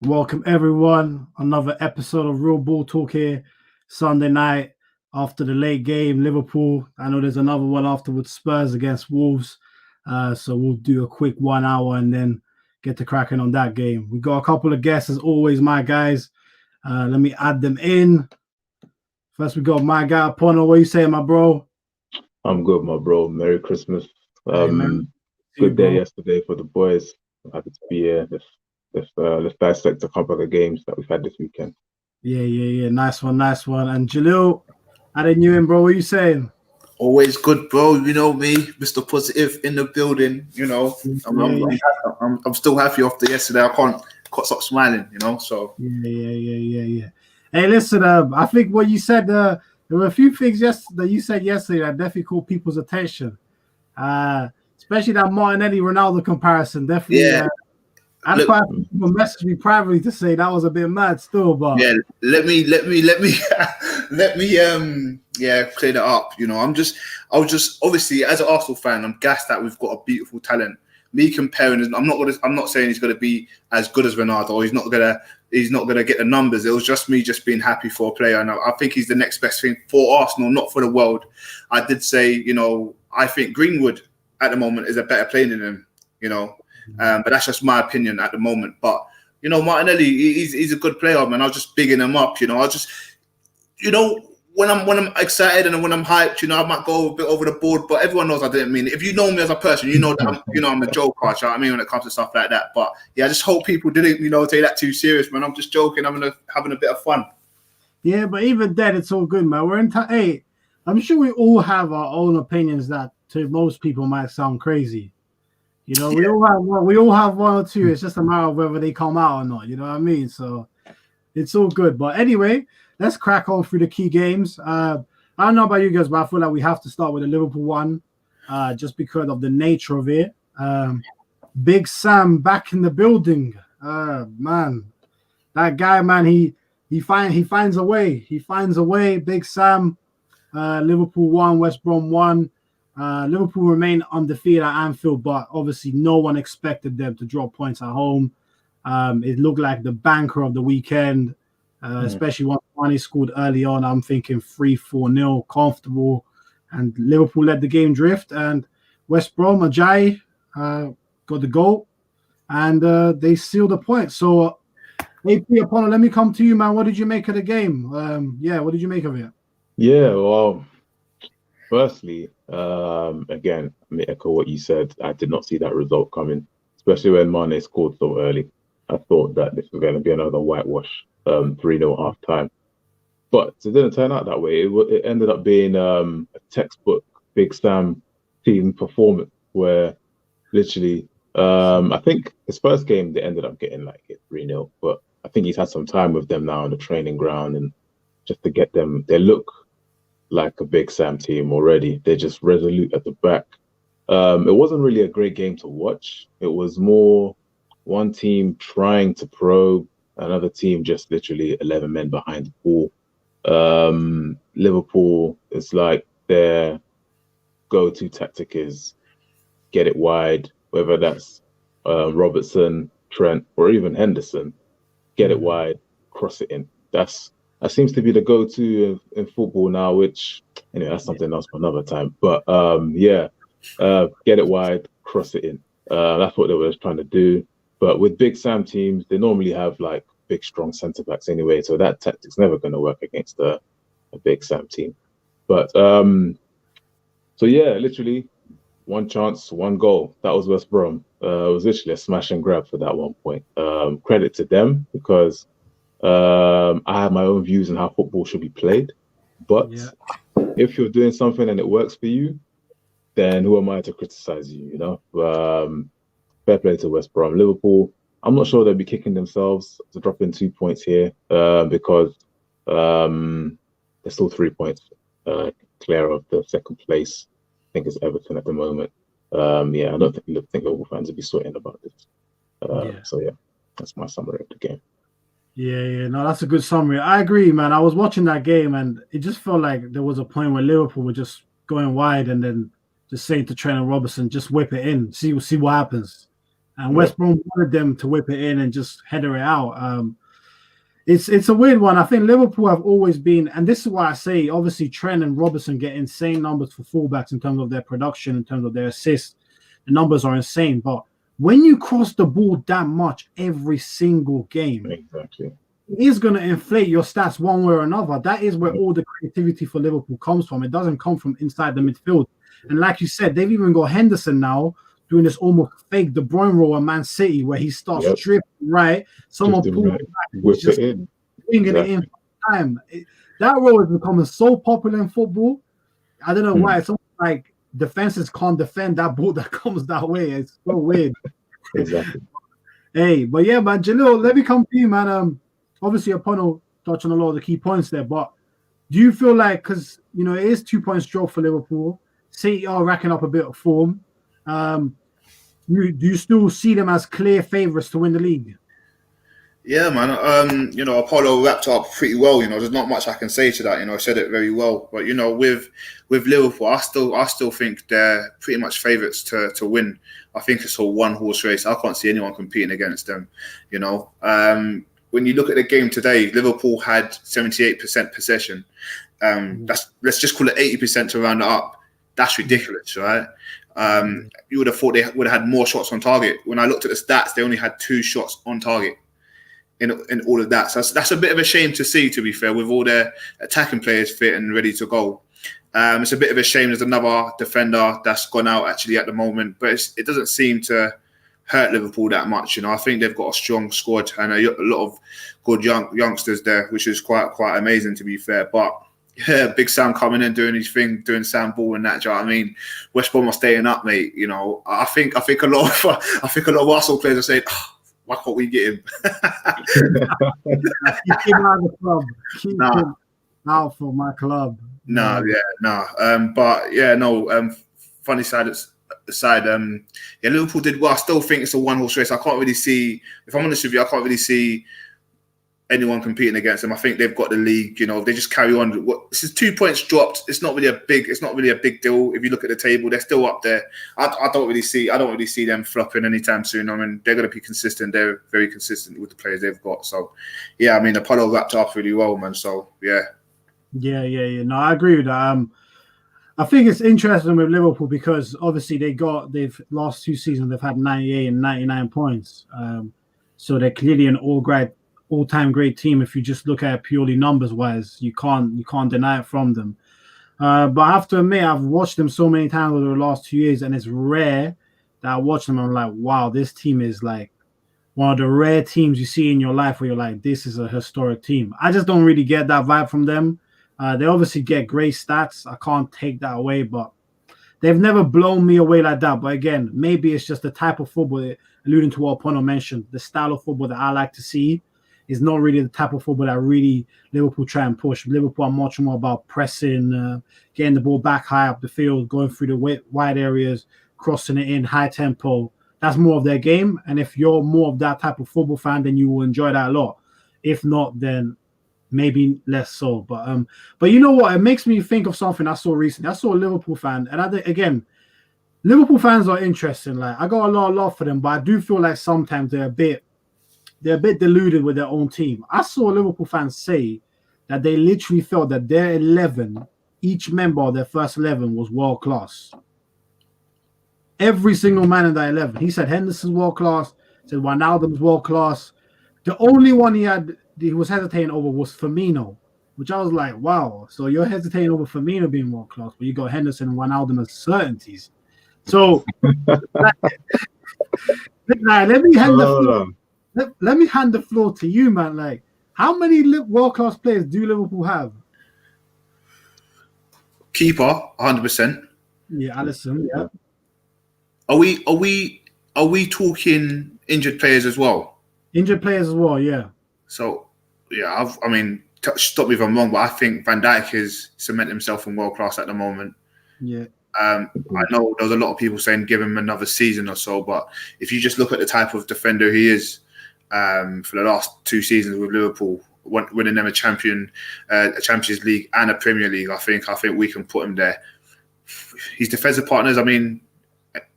Welcome everyone. Another episode of Real Ball Talk here. Sunday night after the late game, Liverpool. I know there's another one afterwards, Spurs against Wolves. So we'll do a quick 1 hour and then get to cracking on that game. We got a couple of guests as always, my guys. Let me add them in. First, we got my guy Pono. What you saying, my bro? I'm good, my bro. Merry Christmas. Good day yesterday for the boys. I'm happy to be here. Let's dissect a couple of the games that we've had this weekend. Yeah. Nice one. And Jalil, adding you in, bro. What are you saying? Always good, bro. You know me, Mr. Positive in the building. You know, I'm still happy after yesterday. I can't stop smiling. You know, so yeah. Hey, listen. I think what you said. There were a few things that you said yesterday that definitely caught people's attention. Especially that Martinelli Ronaldo comparison. Definitely. Yeah. I had quite a few people message me privately to say that was a bit mad still, but yeah, let me clear that up. You know, I was just obviously as an Arsenal fan, I'm gassed that we've got a beautiful talent. Me comparing, I'm not saying he's gonna be as good as Ronaldo, or he's not gonna get the numbers. It was just me being happy for a player, and I think he's the next best thing for Arsenal, not for the world. I did say, you know, I think Greenwood at the moment is a better player than him, you know. But that's just my opinion at the moment. But you know, Martinelli, he's a good player, man. I was just bigging him up. You know, when I'm excited and when I'm hyped, you know, I might go a bit over the board. But everyone knows I didn't mean it. If you know me as a person, you know that I'm a joker. You know what I mean, when it comes to stuff like that. But yeah, I just hope people didn't, you know, take that too serious, man. I'm just joking. I'm having a bit of fun. Yeah, but even then, it's all good, man. We're in hey, I'm sure we all have our own opinions that to most people might sound crazy. You know, we all have one or two. It's just a matter of whether they come out or not. You know what I mean? So it's all good. But anyway, let's crack on through the key games. I don't know about you guys, but I feel like we have to start with the Liverpool one, just because of the nature of it. Big Sam back in the building. Man, that guy, man, he finds a way. He finds a way. Big Sam. Liverpool 1, West Brom 1. Liverpool remain undefeated at Anfield, but obviously no one expected them to drop points at home. It looked like the banker of the weekend, especially once Mane scored early on. I'm thinking 3-4-0, comfortable, and Liverpool let the game drift. And West Brom, Ajayi got the goal, and they sealed the point. So, AP Apollo, let me come to you, man. What did you make of the game? What did you make of it? Yeah, well, firstly, again, let me echo what you said. I did not see that result coming, especially when Mane scored so early. I thought that this was going to be another whitewash, 3-0 half time. But it didn't turn out that way. It ended up being a textbook Big Sam team performance where literally, I think his first game, they ended up getting like 3-0. But I think he's had some time with them now on the training ground and just to get them, they look like a Big Sam team already. They're just resolute at the back. It wasn't really a great game to watch. It was more one team trying to probe, another team just literally 11 men behind the ball. Liverpool, it's like their go-to tactic is get it wide, whether that's Robertson, Trent, or even Henderson. Get it wide, cross it in. That seems to be the go-to in football now, which, anyway, that's something else for another time. But, get it wide, cross it in. That's what they were trying to do. But with Big Sam teams, they normally have, like, big, strong centre-backs anyway, so that tactic's never going to work against a Big Sam team. But, literally, one chance, one goal. That was West Brom. It was literally a smash and grab for that 1 point. Credit to them, because I have my own views on how football should be played, but if you're doing something and it works for you, then who am I to criticize you? You know, fair play to West Brom. Liverpool, I'm not sure they'll be kicking themselves to drop in 2 points here, because they're still 3 points clear of the second place. I think it's Everton at the moment. I don't think Liverpool fans will be sweating about this. So that's my summary of the game. Yeah, no, that's a good summary. I agree, man. I was watching that game, and it just felt like there was a point where Liverpool were just going wide and then just saying to Trent and Robertson, just whip it in, see what happens. and West Brom wanted them to whip it in and just header it out. It's a weird one. I think Liverpool have always been, and this is why I say, obviously Trent and Robertson get insane numbers for fullbacks in terms of their production, in terms of their assists. The numbers are insane, but when you cross the ball that much every single game, exactly, it is going to inflate your stats one way or another. That is where all the creativity for Liverpool comes from. It doesn't come from inside the midfield. And like you said, they've even got Henderson now doing this almost fake De Bruyne role at Man City, where he starts dripping right. Someone pulls it back, whip it in, bringing it in for time. That role is becoming so popular in football. I don't know why. It's almost like defenses can't defend that ball that comes that way. It's so weird. Exactly. Hey, but yeah, man, Jalil, let me come to you, man. Obviously, Apollo touched on a lot of the key points there, but do you feel like, because you know it is 2 points drop for Liverpool, City are racking up a bit of form. Do you still see them as clear favourites to win the league? Yeah, man. You know, Apollo wrapped up pretty well. You know, there's not much I can say to that. You know, I said it very well. But you know, with Liverpool, I still think they're pretty much favourites to win. I think it's a one-horse race. I can't see anyone competing against them. You know, when you look at the game today, Liverpool had 78% possession. Let's just call it 80% to round it up. That's ridiculous, right? You would have thought they would have had more shots on target. When I looked at the stats, they only had 2 shots on target in all of that. So that's a bit of a shame to see, to be fair, with all their attacking players fit and ready to go. It's a bit of a shame there's another defender that's gone out actually at the moment, but it doesn't seem to hurt Liverpool that much. You know, I think they've got a strong squad and a lot of good youngsters there, which is quite amazing, to be fair. But yeah, Big Sam coming in, doing his thing, doing Sam Ball and that. Do you know what I mean? West Brom are staying up, mate. You know, I think a lot of Arsenal players are saying, oh, why can't we get him? Keep him out of the club. Keep him out for my club. Funny side aside, Liverpool did well. I still think it's a one-horse race. I can't really see, if I'm honest with you, I can't really see anyone competing against them. I think they've got the league. You know, they just carry on. This is 2 points dropped. It's not really a big deal. If you look at the table, they're still up there. I don't really see them flopping anytime soon. I mean, they're going to be consistent. They're very consistent with the players they've got. So, yeah, I mean, Apollo wrapped up really well, man. So, yeah. Yeah. No, I agree with that. I think it's interesting with Liverpool because obviously they've last 2 seasons they've had 98 and 99 points. So they're clearly an all-time great team. If you just look at it purely numbers-wise, you can't deny it from them. But I have to admit, I've watched them so many times over the last 2 years, and it's rare that I watch them and I'm like, wow, this team is like one of the rare teams you see in your life where you're like, this is a historic team. I just don't really get that vibe from them. They obviously get great stats. I can't take that away, but they've never blown me away like that. But again, maybe it's just the type of football, alluding to what Pono mentioned, the style of football that I like to see is not really the type of football that really Liverpool try and push. Liverpool are much more about pressing, getting the ball back high up the field, going through the wide areas, crossing it in, high tempo. That's more of their game. And if you're more of that type of football fan, then you will enjoy that a lot. If not, then maybe less so. But you know what? It makes me think of something I saw recently. I saw a Liverpool fan, and again, Liverpool fans are interesting. Like, I got a lot of love for them, but I do feel like sometimes they're a bit deluded with their own team. I saw Liverpool fans say that they literally felt that their 11, each member of their first 11 was world class. Every single man in that 11. He said Henderson's world class. Said Wijnaldum's world class. The only one he was hesitating over was Firmino, which I was like, wow. So you're hesitating over Firmino being world class, but you got Henderson and Wijnaldum as certainties. So let me hand the floor to you, man. Like, how many world class players do Liverpool have? Keeper, 100%. Yeah, Alisson. Yeah. Are we talking injured players as well? Injured players as well, yeah. So, yeah, stop me if I'm wrong, but I think Van Dijk has cemented himself in world class at the moment. Yeah. I know there's a lot of people saying give him another season or so, but if you just look at the type of defender he is, for the last 2 seasons with Liverpool, winning them a Champions League and a Premier League, I think we can put him there. His defensive partners, I mean,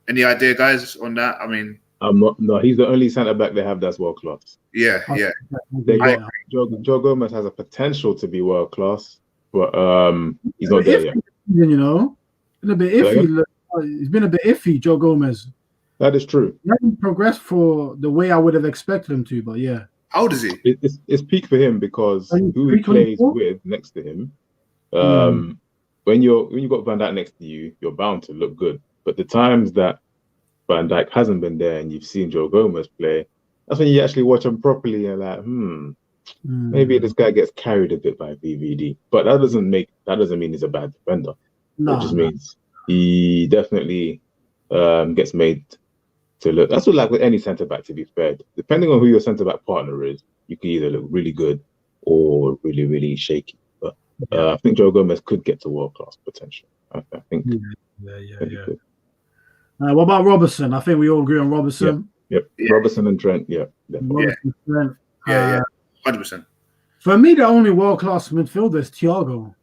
any idea, guys, on that? I mean, I'm not. No, he's the only centre back they have that's world class. Yeah, yeah. They got Joe Gomez has a potential to be world class, but he's not there yet. You know, been a bit iffy. It's been a bit iffy, Joe Gomez. That is true. He hasn't progressed for the way I would have expected him to, but yeah. How old is he? It's peak for him because who he plays with next to him. When you got Van Dijk next to you, you're bound to look good. But the times that Van Dijk hasn't been there and you've seen Joe Gomez play, that's when you actually watch him properly and like, maybe this guy gets carried a bit by VVD. But that doesn't mean he's a bad defender. It just means he definitely gets made to look. That's what, like with any centre back, to be fair. Depending on who your centre back partner is, you can either look really good or really, really shaky. But I think Joe Gomez could get to world class potential. I think. Yeah. What about Robertson? I think we all agree on Robertson. Yep. Robertson and Trent. Yeah. Robertson, Trent. 100%. For me, the only world class midfielder is Thiago.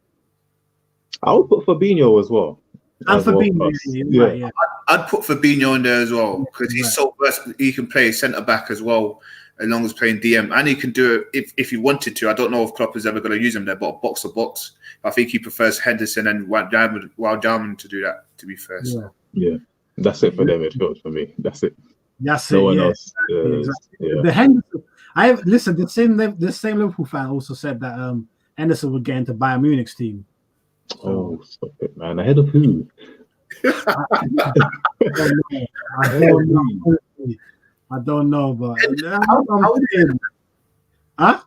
I would put Fabinho as well. And Fabinho, yeah. I'd put Fabinho in there as well because he's so versatile. He can play centre back as well, as long as playing DM, and he can do it if he wanted to. I don't know if Klopp is ever going to use him there, but box to box. I think he prefers Henderson and Wijnaldum to do that. To be fair, yeah. That's it for their midfield for me. That's it. No one else. Exactly. The Henderson. The same Liverpool fan also said that Henderson would get into Bayern Munich's team. Oh, stop it, man! Ahead of who? I don't know, but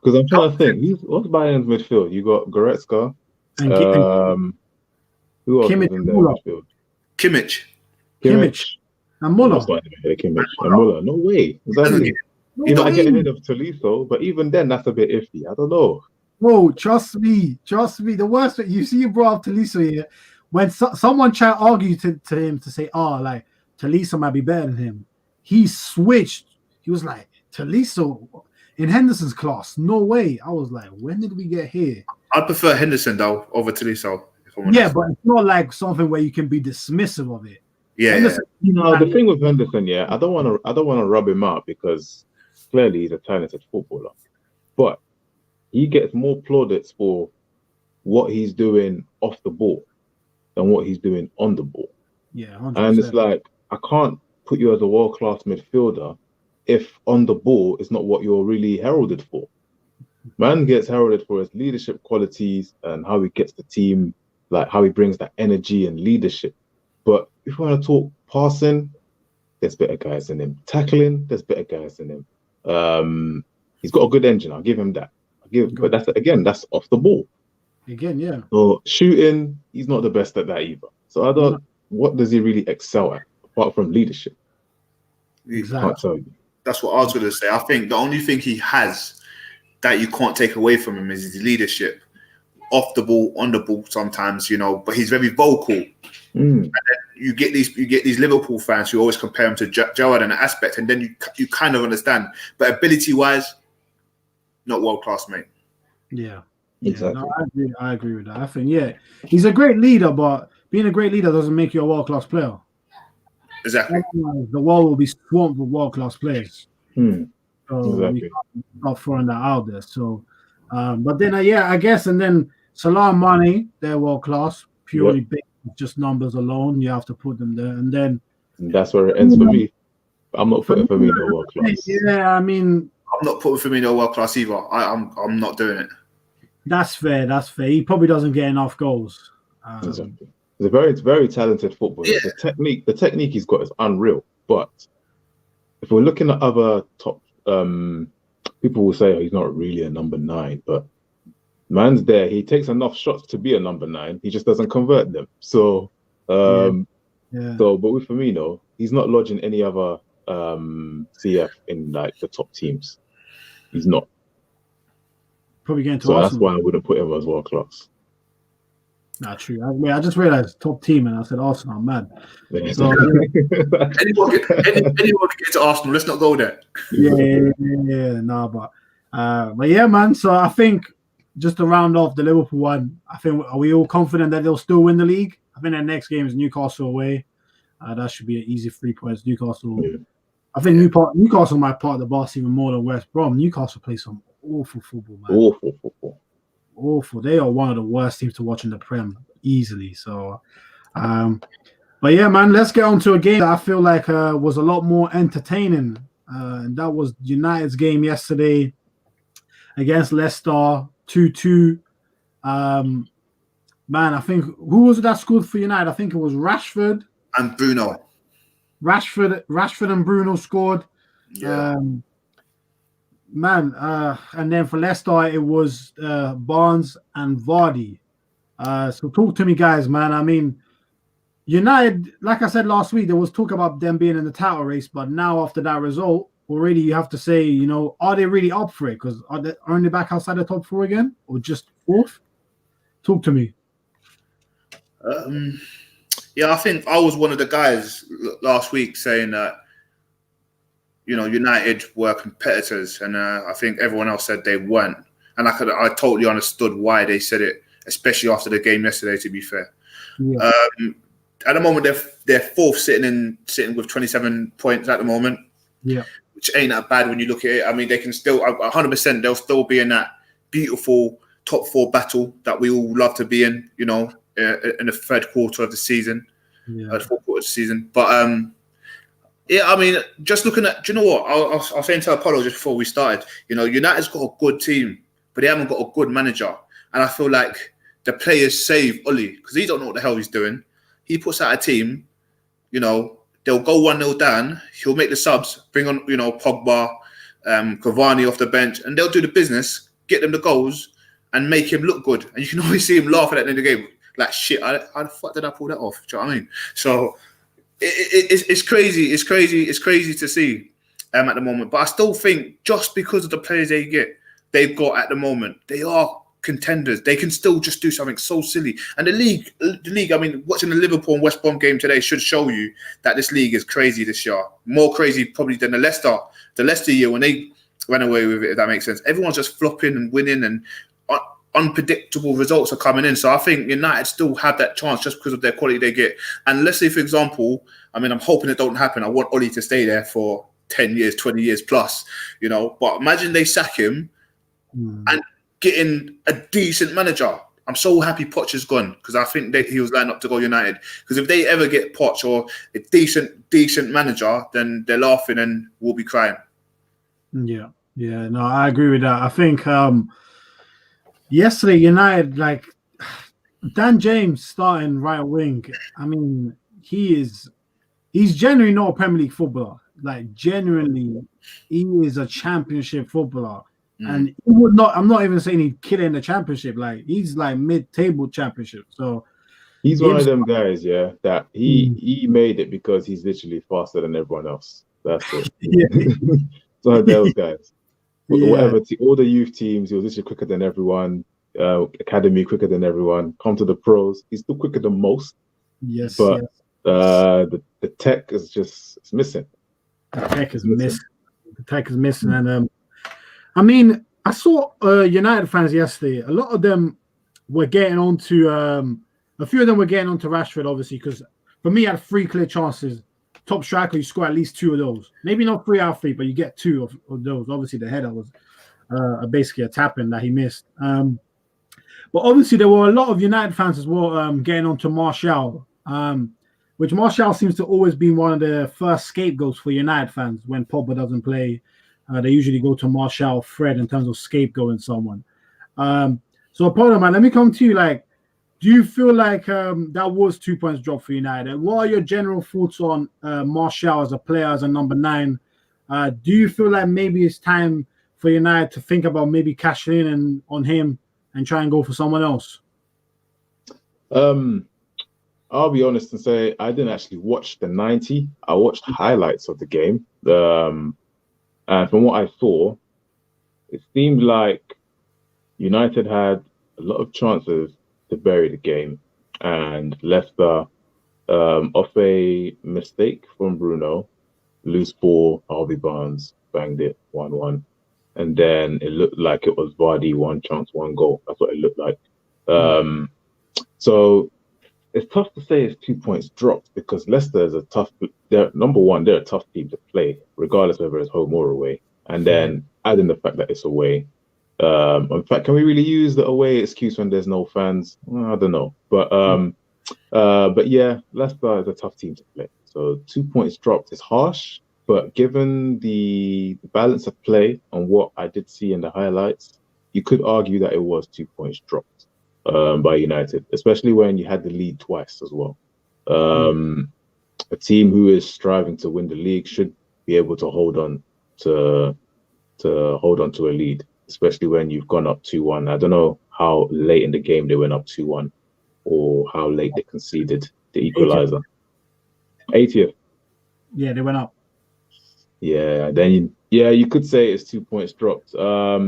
because I'm trying to think. What's Bayern's midfield? You got Goretzka. And who else is in their midfield? Kimmich. And Muller. Kimmich and Muller. No way. Exactly. He might get ahead of Tolisso, but even then, that's a bit iffy. I don't know. Oh, trust me. The worst you see, you brought up Tolisso here. When someone tried to argue to him to say, like Tolisso might be better than him, he switched. He was like, Tolisso in Henderson's class? No way. I was like, when did we get here? I'd prefer Henderson though over Tolisso. Yeah, but it's not like something where you can be dismissive of it. Yeah. The thing with Henderson, I don't want to rub him out because clearly he's a talented footballer, but he gets more plaudits for what he's doing off the ball than what he's doing on the ball. Yeah, 100%. And it's like, I can't put you as a world-class midfielder if on the ball it's not what you're really heralded for. Man gets heralded for his leadership qualities and how he gets the team, like how he brings that energy and leadership. But if you want to talk passing, there's better guys than him. Tackling, there's better guys than him. He's got a good engine, I'll give him that. But that's off the ball. Again, yeah. So shooting, he's not the best at that either. So I don't. What does he really excel at apart from leadership? Exactly. I can't tell you. That's what I was going to say. I think the only thing he has that you can't take away from him is his leadership, off the ball, on the ball. Sometimes, but he's very vocal. And then you get these Liverpool fans who always compare him to Gerrard in an aspect, and then you kind of understand. But ability-wise, not world class, mate. Yeah. Exactly. No, I agree with that. I think, he's a great leader, but being a great leader doesn't make you a world-class player. Exactly. The world will be swamped with world-class players. So we can't stop throwing that out there. So, but then, I guess, and then Salah and Mane, they're world-class, purely based on just numbers alone. You have to put them there. And then... that's where it ends for me. I'm not putting Firmino world-class. Yeah, I mean... I'm not putting Firmino world-class either. I'm not doing it. That's fair. He probably doesn't get enough goals. Exactly. He's a very talented footballer. Yeah. The technique he's got is unreal. But if we're looking at other top, people will say, he's not really a number 9. But man's there. He takes enough shots to be a number 9. He just doesn't convert them. So, but with Firmino, he's not lodging any other CF in like the top teams. He's not. Probably getting to so Arsenal. That's why I wouldn't put him as world class. Not true. I just realized top team, and I said Arsenal. I'm mad. So, anyone can get to Arsenal. Let's not go there. But yeah, man. So I think just to round off the Liverpool one, are we all confident that they'll still win the league? I think their next game is Newcastle away. That should be an easy 3 points. Newcastle. I think Newcastle might part the bus even more than West Brom. Newcastle play some awful football, man. Awful football. Awful. They are one of the worst teams to watch in the Prem easily. So, but yeah, man, let's get on to a game that I feel like was a lot more entertaining. And that was United's game yesterday against Leicester, 2-2. Man, I think who was it that scored for United? I think it was Rashford and Bruno. Rashford and Bruno scored. Yeah. And then for Leicester it was Barnes and Vardy. So talk to me, guys, man. I mean, United, like I said last week, there was talk about them being in the title race, but now after that result, already you have to say, you know, are they really up for it? Because are they back outside the top four again, or just fourth? Talk to me. Yeah, I think I was one of the guys last week saying that, you know, United were competitors, and I think everyone else said they weren't. And I totally understood why they said it, especially after the game yesterday, to be fair. Yeah. At the moment, they're fourth, sitting with 27 points at the moment. Yeah, which ain't that bad when you look at it. I mean, they can still 100%. They'll still be in that beautiful top four battle that we all love to be in. You know, in the third quarter of the season, the fourth quarter of the season. But yeah, I mean, just looking at, do you know what? I was saying to Apollo just before we started. You know, United's got a good team, but they haven't got a good manager, and I feel like the players save Oli because he don't know what the hell he's doing. He puts out a team, you know, they'll go 1-0 down. He'll make the subs, bring on, you know, Pogba, Cavani off the bench, and they'll do the business, get them the goals, and make him look good. And you can always see him laughing at the end of the game. Like, shit, how the fuck did I pull that off? Do you know what I mean? So it's crazy. It's crazy to see at the moment. But I still think just because of the players they've got at the moment, they are contenders. They can still just do something so silly. And the league, I mean, watching the Liverpool and West Brom game today should show you that this league is crazy this year. More crazy probably than the Leicester year when they ran away with it, if that makes sense. Everyone's just flopping and winning, and unpredictable results are coming in. So I think United still have that chance just because of their quality they get. And let's say, for example, I mean, I'm hoping it don't happen. I want Oli to stay there for 10 years, 20 years plus, you know. But imagine they sack him and getting a decent manager. I'm so happy Poch is gone because I think he was lined up to go United. Because if they ever get Poch or a decent manager, then they're laughing and we'll be crying. Yeah, no, I agree with that. I think yesterday United, like Dan James starting right wing. I mean, he's genuinely not a Premier League footballer. Like genuinely, he is a Championship footballer. And he would not. I'm not even saying he'd kill in the Championship. Like he's like mid-table Championship. So he's one of them guys, yeah, that he made it because he's literally faster than everyone else. That's it. It's one of those guys. Whatever, all the youth teams, he was literally quicker than everyone. Academy quicker than everyone. Come to the pros, he's still quicker than most. Yes, but the tech is just missing. The tech is missing. The tech is missing, and I mean, I saw United fans yesterday. A lot of them were getting onto a few of them were getting onto Rashford, obviously, because for me, he had 3 clear chances. Top striker, you score at least 2 of those. Maybe not 3 out of 3, but you get 2 of those. Obviously, the header was basically a tap-in that he missed. But obviously, there were a lot of United fans as well getting onto Martial, which Martial seems to always be one of the first scapegoats for United fans when Pogba doesn't play. They usually go to Martial, Fred in terms of scapegoating someone. So, Apollo, man, let me come to you. Like, do you feel like that was 2 points drop for United? What are your general thoughts on Martial as a player, as a number 9? Do you feel like maybe it's time for United to think about maybe cashing in on him and try and go for someone else? I'll be honest and say I didn't actually watch the 90. I watched highlights of the game. And from what I saw, it seemed like United had a lot of chances to bury the game, and Leicester, off a mistake from Bruno, loose ball, Harvey Barnes banged it 1-1, and then it looked like it was Vardy, 1 chance, 1 goal. That's what it looked like. So it's tough to say it's 2 points dropped because Leicester is a tough. They're number one. They're a tough team to play, regardless whether it's home or away. And then adding the fact that it's away. In fact, can we really use the away excuse when there's no fans? Well, I don't know, but yeah, Leicester is a tough team to play. So 2 points dropped is harsh, but given the balance of play and what I did see in the highlights, you could argue that it was 2 points dropped by United, especially when you had the lead twice as well. A team who is striving to win the league should be able to hold on to a lead, especially when you've gone up 2-1. I don't know how late in the game they went up 2-1 or how late they conceded the equalizer. 80th. Yeah, they went up. Yeah, then you could say it's 2 points dropped. I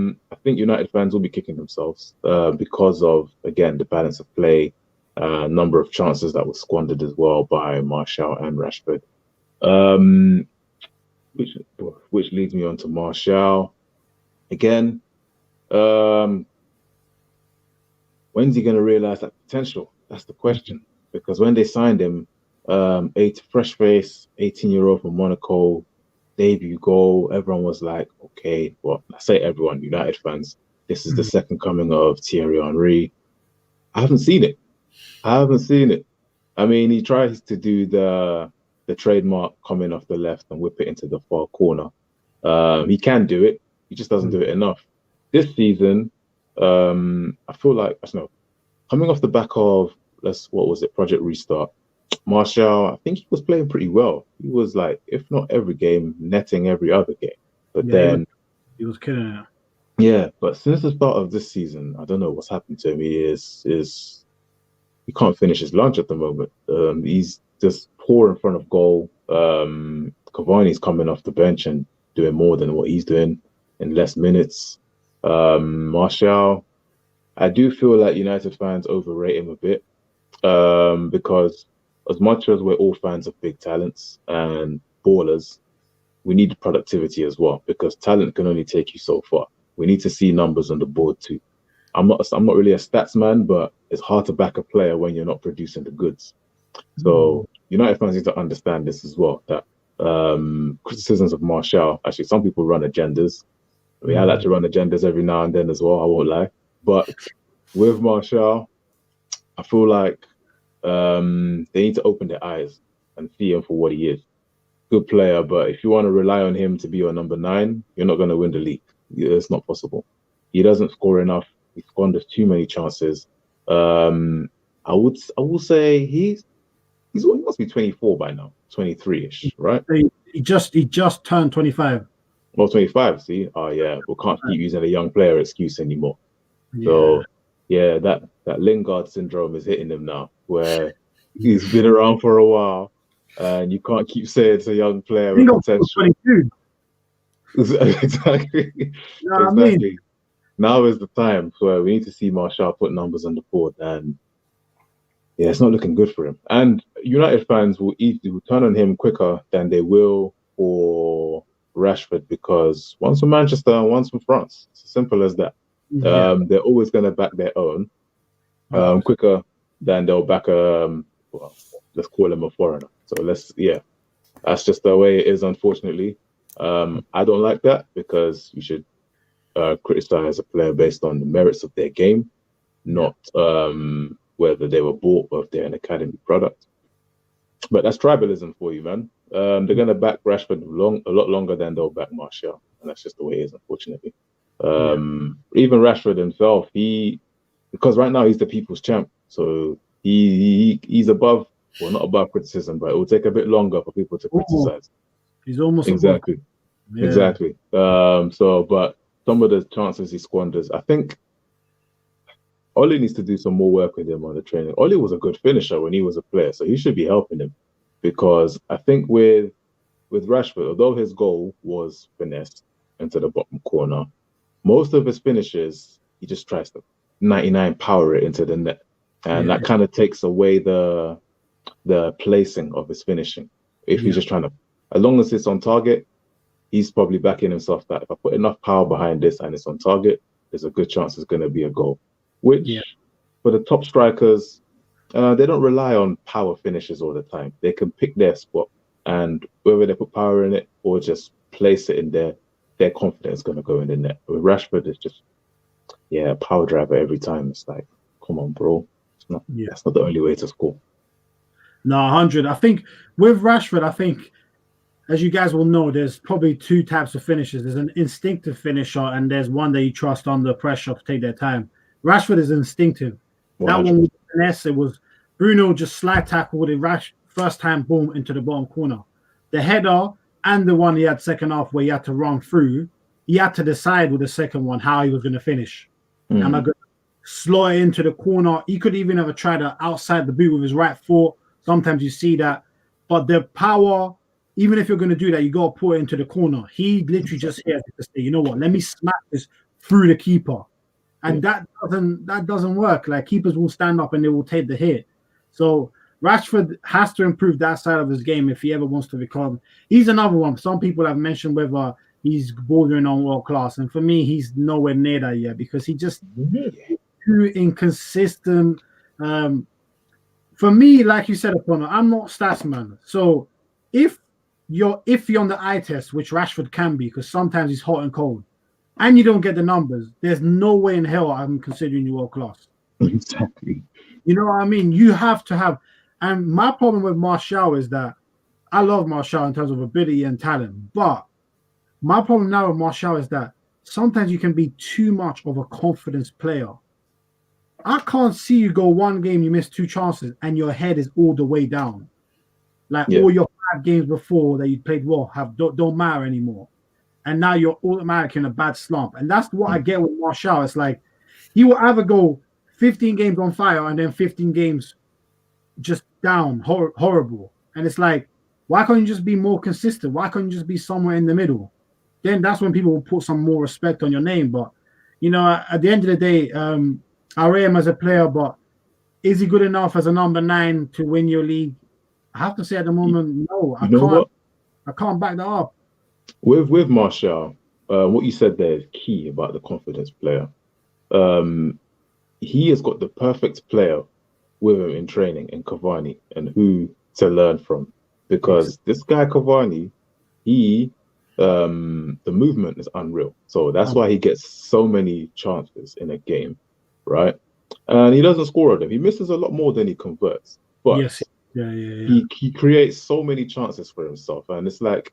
think United fans will be kicking themselves because of, again, the balance of play, number of chances that were squandered as well by Martial and Rashford. Which leads me on to Martial. Again, when's he going to realize that potential? That's the question. Because when they signed him, fresh face, 18-year-old from Monaco, debut goal, everyone was like, okay, well, I say everyone, United fans, this is the second coming of Thierry Henry. I haven't seen it. I mean, he tries to do the trademark coming off the left and whip it into the far corner. He can do it. He just doesn't do it enough. This season, I feel like, coming off the back of, Project Restart, Martial, I think he was playing pretty well. He was like, if not every game, netting every other game. But then he was killing it. Yeah, but since the start of this season, I don't know what's happened to him. He can't finish his lunch at the moment. He's just poor in front of goal. Cavani's coming off the bench and doing more than what he's doing in less minutes. Martial, I do feel like United fans overrate him a bit because as much as we're all fans of big talents and ballers, we need productivity as well because talent can only take you so far. We need to see numbers on the board too. I'm not really a stats man, but it's hard to back a player when you're not producing the goods. So United fans need to understand this as well, that criticisms of Martial, actually some people run agendas. I mean, I like to run agendas every now and then as well, I won't lie. But with Martial, I feel like they need to open their eyes and see him for what he is. Good player, but if you want to rely on him to be your number 9, you're not going to win the league. It's not possible. He doesn't score enough. He squanders too many chances. I will say he must be 24 by now, 23-ish, right? He just turned 25. Well, 25. See, yeah, we can't keep using a young player excuse anymore. Yeah. So yeah, that Lingard syndrome is hitting him now, where he's been around for a while, and you can't keep saying it's a young player with potential. 22. Exactly. I mean? Now is the time where we need to see Martial put numbers on the board, and yeah, it's not looking good for him. And United fans will turn on him quicker than they will for Rashford because one's from Manchester and one's from France. It's as simple as that. Yeah. They're always going to back their own quicker than they'll back let's call him a foreigner. So that's just the way it is, unfortunately. I don't like that because you should criticize a player based on the merits of their game, not whether they were bought or if they're an academy product. But that's tribalism for you, man. They're going to back Rashford a lot longer than they'll back Martial, and that's just the way it is, unfortunately. Even Rashford himself, because right now he's the people's champ, so he's above, well, not above criticism, but it will take a bit longer for people to criticize. He's almost exactly. But some of the chances he squanders, I think Oli needs to do some more work with him on the training. Oli was a good finisher when he was a player, so he should be helping him. Because I think with Rashford, although his goal was finessed into the bottom corner, most of his finishes, he just tries to 99 power it into the net. And that kind of takes away the placing of his finishing. If he's just trying to, as long as it's on target, he's probably backing himself that if I put enough power behind this and it's on target, there's a good chance it's going to be a goal. Which, for the top strikers, They don't rely on power finishes all the time. They can pick their spot, and whether they put power in it or just place it in there, their confidence is going to go in the net. With Rashford, it's just, power driver every time. It's like, come on, bro. That's not the only way to score. No, 100. I think with Rashford, as you guys will know, there's probably two types of finishes. There's an instinctive finisher, and there's one that you trust under pressure to take their time. Rashford is instinctive. 100%. That one with finesse, it was Bruno just slide tackle with it, first time, boom, into the bottom corner. The header and the one he had second half where he had to run through, he had to decide with the second one how he was going to finish. Am I going to slot it into the corner? He could even have tried to outside the boot with his right foot. Sometimes you see that. But the power, even if you're going to do that, you got to put it into the corner. He literally just here to say, you know what, let me smack this through the keeper. And that doesn't work. Like, keepers will stand up and they will take the hit. So Rashford has to improve that side of his game if he ever wants to become. He's another one. Some people have mentioned whether he's bordering on world class, and for me, he's nowhere near that yet because he just too inconsistent. For me, like you said, I'm not stats man. So if you're on the eye test, which Rashford can be, because sometimes he's hot and cold, and you don't get the numbers, there's no way in hell I'm considering you world class. Exactly. You know what I mean? You have to have. And my problem with Martial is that I love Martial in terms of ability and talent, but my problem now with Martial is that sometimes you can be too much of a confidence player. I can't see you go one game, you miss two chances, and your head is all the way down. Like all your 5 games before that you played well don't matter anymore. And now you're automatically in a bad slump. And that's what I get with Martial. It's like he will either go 15 games on fire and then 15 games just down, horrible. And it's like, why can't you just be more consistent? Why can't you just be somewhere in the middle? Then that's when people will put some more respect on your name. But, you know, at the end of the day, I rate him as a player, but is he good enough as a number 9 to win your league? I have to say at the moment, no. I can't back that up. With Martial, what you said there is key about the confidence player. He has got the perfect player with him in training in Cavani and who to learn from. Because this guy Cavani, the movement is unreal. So that's why he gets so many chances in a game, right? And he doesn't score on them. He misses a lot more than he converts. But he creates so many chances for himself. And it's like,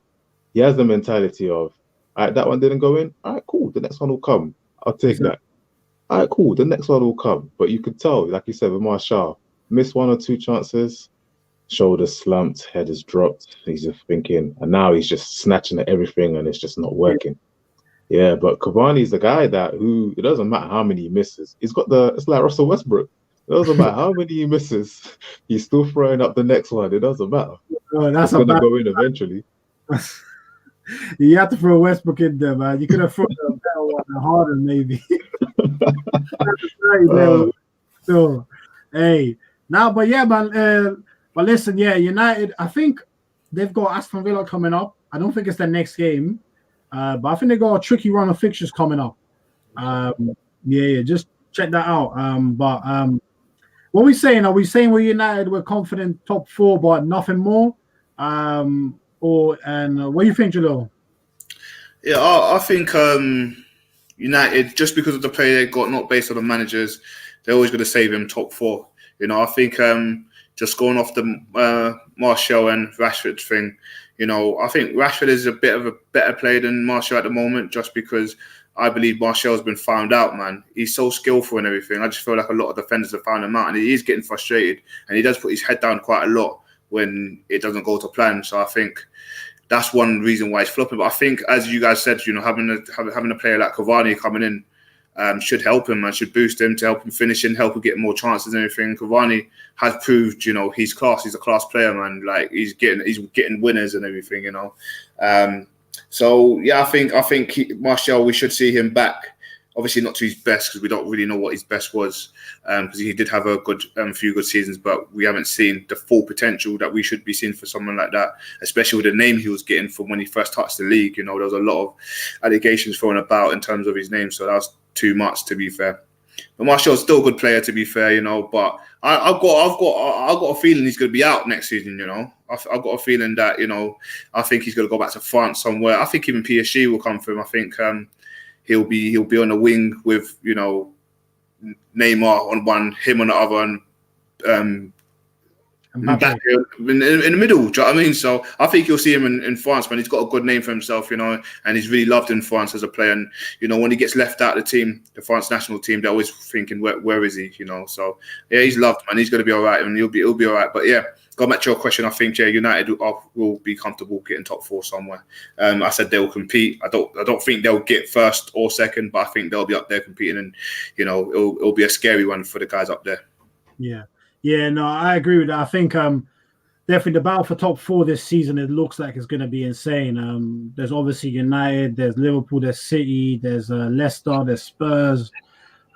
he has the mentality of, all right, that one didn't go in. All right, cool. The next one will come. I'll take that. All right, cool. The next one will come. But you could tell, like you said, with Martial, missed 1 or 2 chances, shoulders slumped, head is dropped. He's just thinking, and now he's just snatching at everything and it's just not working. Yeah, but Cavani's the guy who, it doesn't matter how many he misses. It's like Russell Westbrook. It doesn't matter how many he misses. He's still throwing up the next one. It doesn't matter. It's going to go in eventually. You have to throw Westbrook in there, man. You could have thrown a better one, harder maybe. So, hey, now, but yeah, man. But listen, United. I think they've got Aston Villa coming up. I don't think it's their next game, but I think they got a tricky run of fixtures coming up. Just check that out. What are we saying? Are we saying we're United? We're confident top 4, but nothing more. What do you think, Jalil? Yeah, I think United, just because of the play they got, not based on the managers, they're always going to save him top 4. You know, I think just going off the Martial and Rashford thing, you know, I think Rashford is a bit of a better player than Martial at the moment, just because I believe Martial's been found out, man. He's so skillful and everything. I just feel like a lot of defenders have found him out, and he is getting frustrated, and he does put his head down quite a lot when it doesn't go to plan. So I think that's one reason why he's flopping. But I think, as you guys said, you know, having a player like Cavani coming in should help him and should boost him to help him finish and help him get more chances and everything. Cavani has proved, you know, he's class. He's a class player, man. Like he's getting winners and everything, you know. So yeah, I think Martial, we should see him back. Obviously not to his best, because we don't really know what his best was, because he did have a good few good seasons, but we haven't seen the full potential that we should be seeing for someone like that, especially with the name he was getting from when he first touched the league. You know, there was a lot of allegations thrown about in terms of his name, so that was too much, to be fair. But Martial's still a good player, to be fair, you know, but I've got a feeling he's going to be out next season. You know, I've got a feeling that I think he's going to go back to France somewhere. I think even PSG will come for him. I think he'll be on the wing with Neymar on one, him on the other, and back in the middle. Do you know what I mean? So I think you'll see him in France, man. He's got a good name for himself, and he's really loved in France as a player. And when he gets left out of the team, the France national team, they're always thinking, where is he? So yeah, he's loved, man. He's going to be all right, and he'll be all right. But yeah, going back to your question, I think United will be comfortable getting top 4 somewhere. I said they'll compete. I don't think they'll get first or second, but I think they'll be up there competing, and it'll be a scary one for the guys up there. Yeah, no, I agree with that. I think definitely the battle for top 4 this season, it looks like it's going to be insane. There's obviously United, there's Liverpool, there's City, there's Leicester, there's Spurs,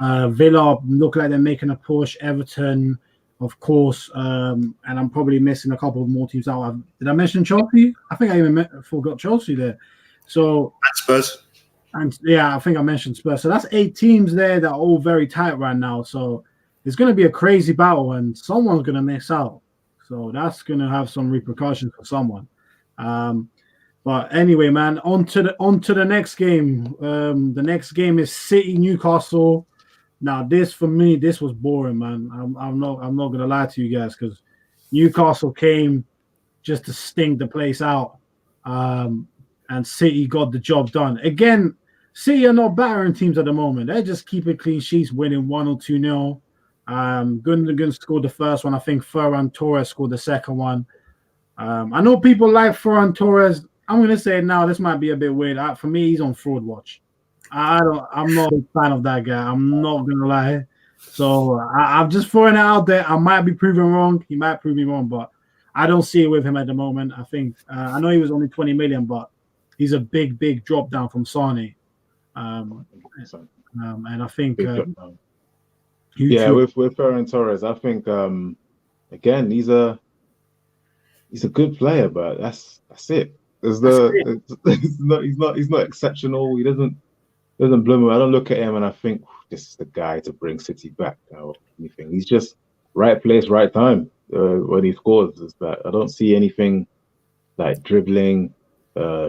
Villa look like they're making a push, Everton, of course, and I'm probably missing a couple more teams out. Did I mention Chelsea? I think I even forgot Chelsea there. So and Spurs. And yeah, I think I mentioned Spurs. So that's 8 teams there that are all very tight right now. So it's going to be a crazy battle, and someone's going to miss out. So that's going to have some repercussions for someone. But anyway, man, on to the next game. The next game is City Newcastle. Now, for me, this was boring, man. I'm not going to lie to you guys, because Newcastle came just to stink the place out, and City got the job done. Again, City are not battering teams at the moment. They're just keeping clean sheets, winning 1 or 2-0. Gundogan scored the first one. I think Ferran Torres scored the second one. I know people like Ferran Torres. I'm going to say now, this might be a bit weird. For me, he's on fraud watch. I'm not a fan of that guy. I'm not going to lie. So I'm just throwing it out there. I might be proven wrong. He might prove me wrong, but I don't see it with him at the moment. I think I know he was only 20 million, but he's a big drop down from Sane. And I think with Ferran Torres, I think again he's a good player, but that's it. He's not exceptional. He doesn't bloom. I don't look at him and I think this is the guy to bring City back or anything. He's just right place, right time when he scores. Is that I don't see anything like dribbling,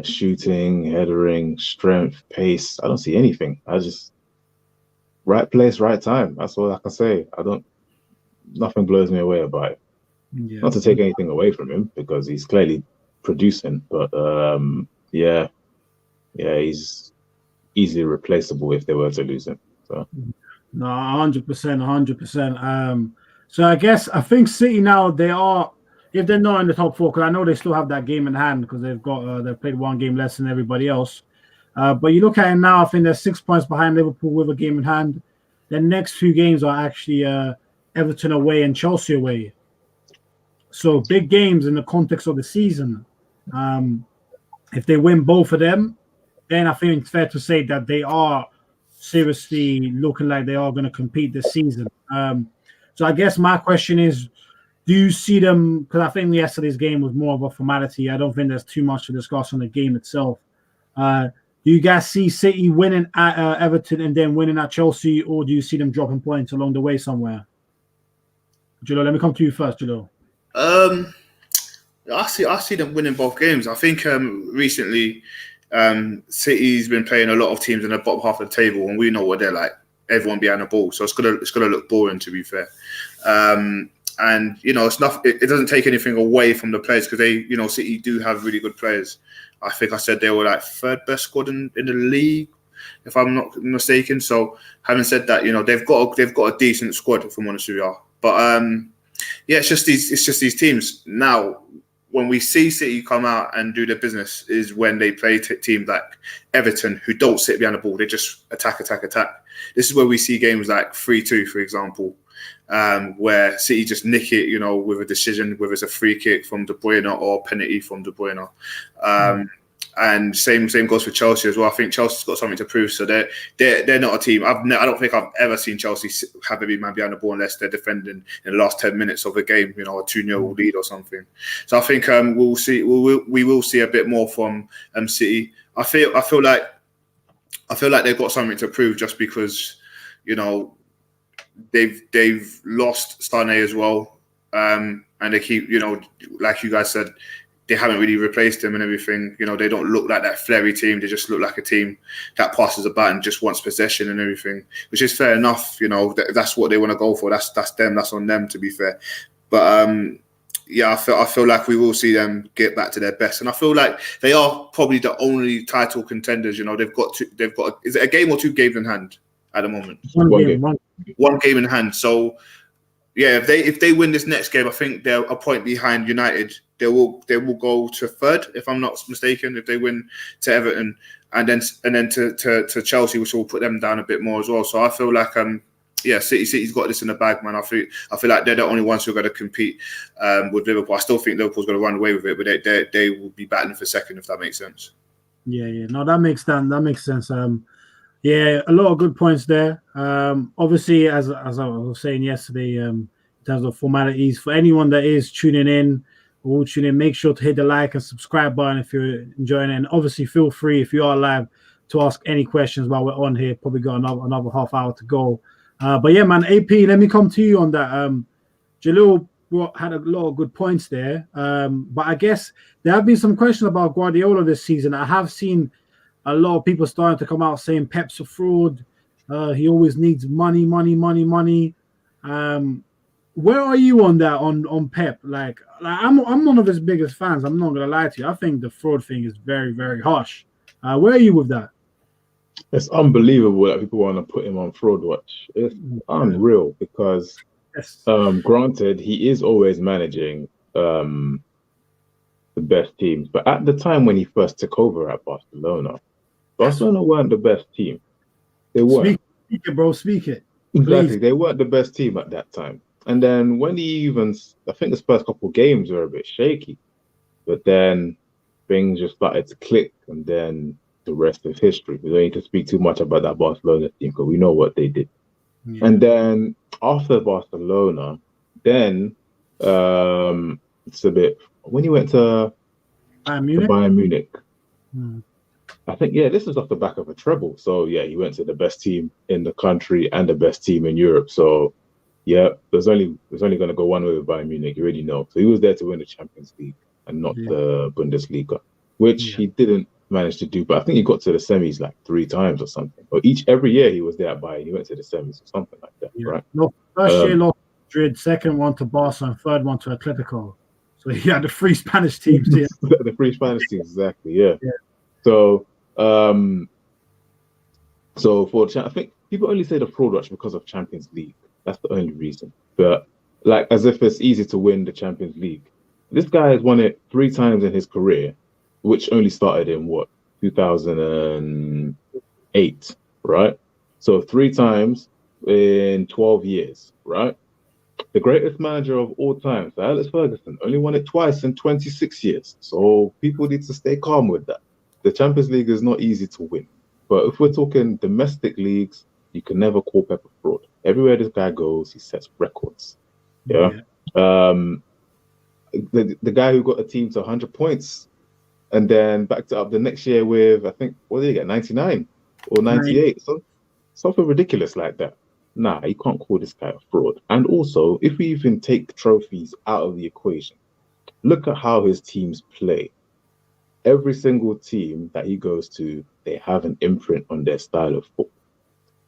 shooting, headering, strength, pace. I don't see anything. I just right place, right time. That's all I can say. Nothing blows me away about it. Yeah. Not to take anything away from him because he's clearly producing, but he's easily replaceable if they were to lose him. So no, 100%. So I think City now they are, if they're not in the top 4, because I know they still have that game in hand because they've played 1 game less than everybody else. But you look at it now, I think they're 6 points behind Liverpool with a game in hand. Their next 2 games are actually Everton away and Chelsea away. So big games in the context of the season. If they win both of them, then I think it's fair to say that they are seriously looking like they are going to compete this season. So I guess my question is, do you see them, because I think yesterday's game was more of a formality. I don't think there's too much to discuss on the game itself. Do you guys see City winning at Everton and then winning at Chelsea, or do you see them dropping points along the way somewhere? Jilo, let me come to you first, Jilo. I see them winning both games. I think recently City's been playing a lot of teams in the bottom half of the table, and we know what they're like. Everyone behind the ball, so it's gonna look boring, to be fair. And it's not. It doesn't take anything away from the players because they, City do have really good players. I think I said they were like 3rd best squad in the league, if I'm not mistaken. So having said that, they've got a decent squad, if I'm honest with you. But it's just these teams now. When we see City come out and do their business is when they play teams like Everton, who don't sit behind the ball. They just attack. This is where we see games like 3-2, for example, where City just nick it, with a decision, whether it's a free kick from De Bruyne or a penalty from De Bruyne. And same goes for Chelsea as well. I think Chelsea's got something to prove, so they're not a team. I don't think I've ever seen Chelsea have a big man behind the ball unless they're defending in the last 10 minutes of a game, a 2-0 lead or something. So I think we will see a bit more from City. I feel like they've got something to prove just because they've lost Sane as well, and they keep, like you guys said, they haven't really replaced him and everything. They don't look like that flary team. They just look like a team that passes about and just wants possession and everything, which is fair enough. That's what they want to go for. That's them. That's on them, to be fair. But I feel like we will see them get back to their best, and I feel like they are probably the only title contenders. They've got is it a game or 2 games in hand at the moment? One game in hand. So yeah, if they win this next game, I think they're a point behind United. They will go to 3rd, if I'm not mistaken, if they win to Everton, and then to Chelsea, which will put them down a bit more as well. So I feel like City's got this in the bag, man. I feel like they're the only ones who are going to compete with Liverpool. I still think Liverpool's going to run away with it, but they will be battling for 2nd, if that makes sense. Yeah. No, that makes sense. Yeah, a lot of good points there. Obviously, as I was saying yesterday, in terms of formalities, for anyone that is tuning in, or will tune in, make sure to hit the like and subscribe button if you're enjoying it. And obviously, feel free, if you are live, to ask any questions while we're on here. Probably got another half hour to go. But yeah, man, AP, let me come to you on that. Jalil had a lot of good points there. But I guess there have been some questions about Guardiola this season. I have seen a lot of people starting to come out saying Pep's a fraud. He always needs money. Where are you on that, on Pep? Like I'm one of his biggest fans. I'm not gonna lie to you. I think the fraud thing is very, very harsh. Where are you with that? It's unbelievable that people want to put him on fraud watch. It's unreal because, granted, he is always managing the best teams. But at the time when he first took over at Barcelona weren't the best team. They weren't. Speak it, bro. Speak it. Exactly. Please. They weren't the best team at that time. And then when I think his first couple of games were a bit shaky. But then things just started to click, and then the rest is history. We don't need to speak too much about that Barcelona team because we know what they did. Yeah. And then after Barcelona, then it's a bit when he went to Bayern Munich. I think this is off the back of a treble. So he went to the best team in the country and the best team in Europe. So there's only going to go one way with Bayern Munich. You already know. So he was there to win the Champions League and not the Bundesliga, which he didn't manage to do. But I think he got to the semis like 3 times or something. Or every year he was there at Bayern, he went to the semis or something like that, right? No, first year lost to Madrid, second one to Barca, and third one to Atletico. So he had the 3 Spanish teams. The 3 Spanish teams, exactly. Yeah. So, I think people only say the fraud watch because of Champions League. That's the only reason. But like, as if it's easy to win the Champions League. This guy has won it 3 times in his career, which only started in 2008, right? So 3 times in 12 years, right? The greatest manager of all time, Sir Alex Ferguson, only won it twice in 26 years. So people need to stay calm with that. The Champions League is not easy to win. But if we're talking domestic leagues, you can never call Pep a fraud. Everywhere this guy goes, he sets records. The guy who got a team to 100 points and then backed it up the next year with, I think, what did he get, 99 or 98? Something ridiculous like that. Nah, you can't call this guy a fraud. And also, if we even take trophies out of the equation, look at how his teams play. Every single team that he goes to, they have an imprint on their style of football.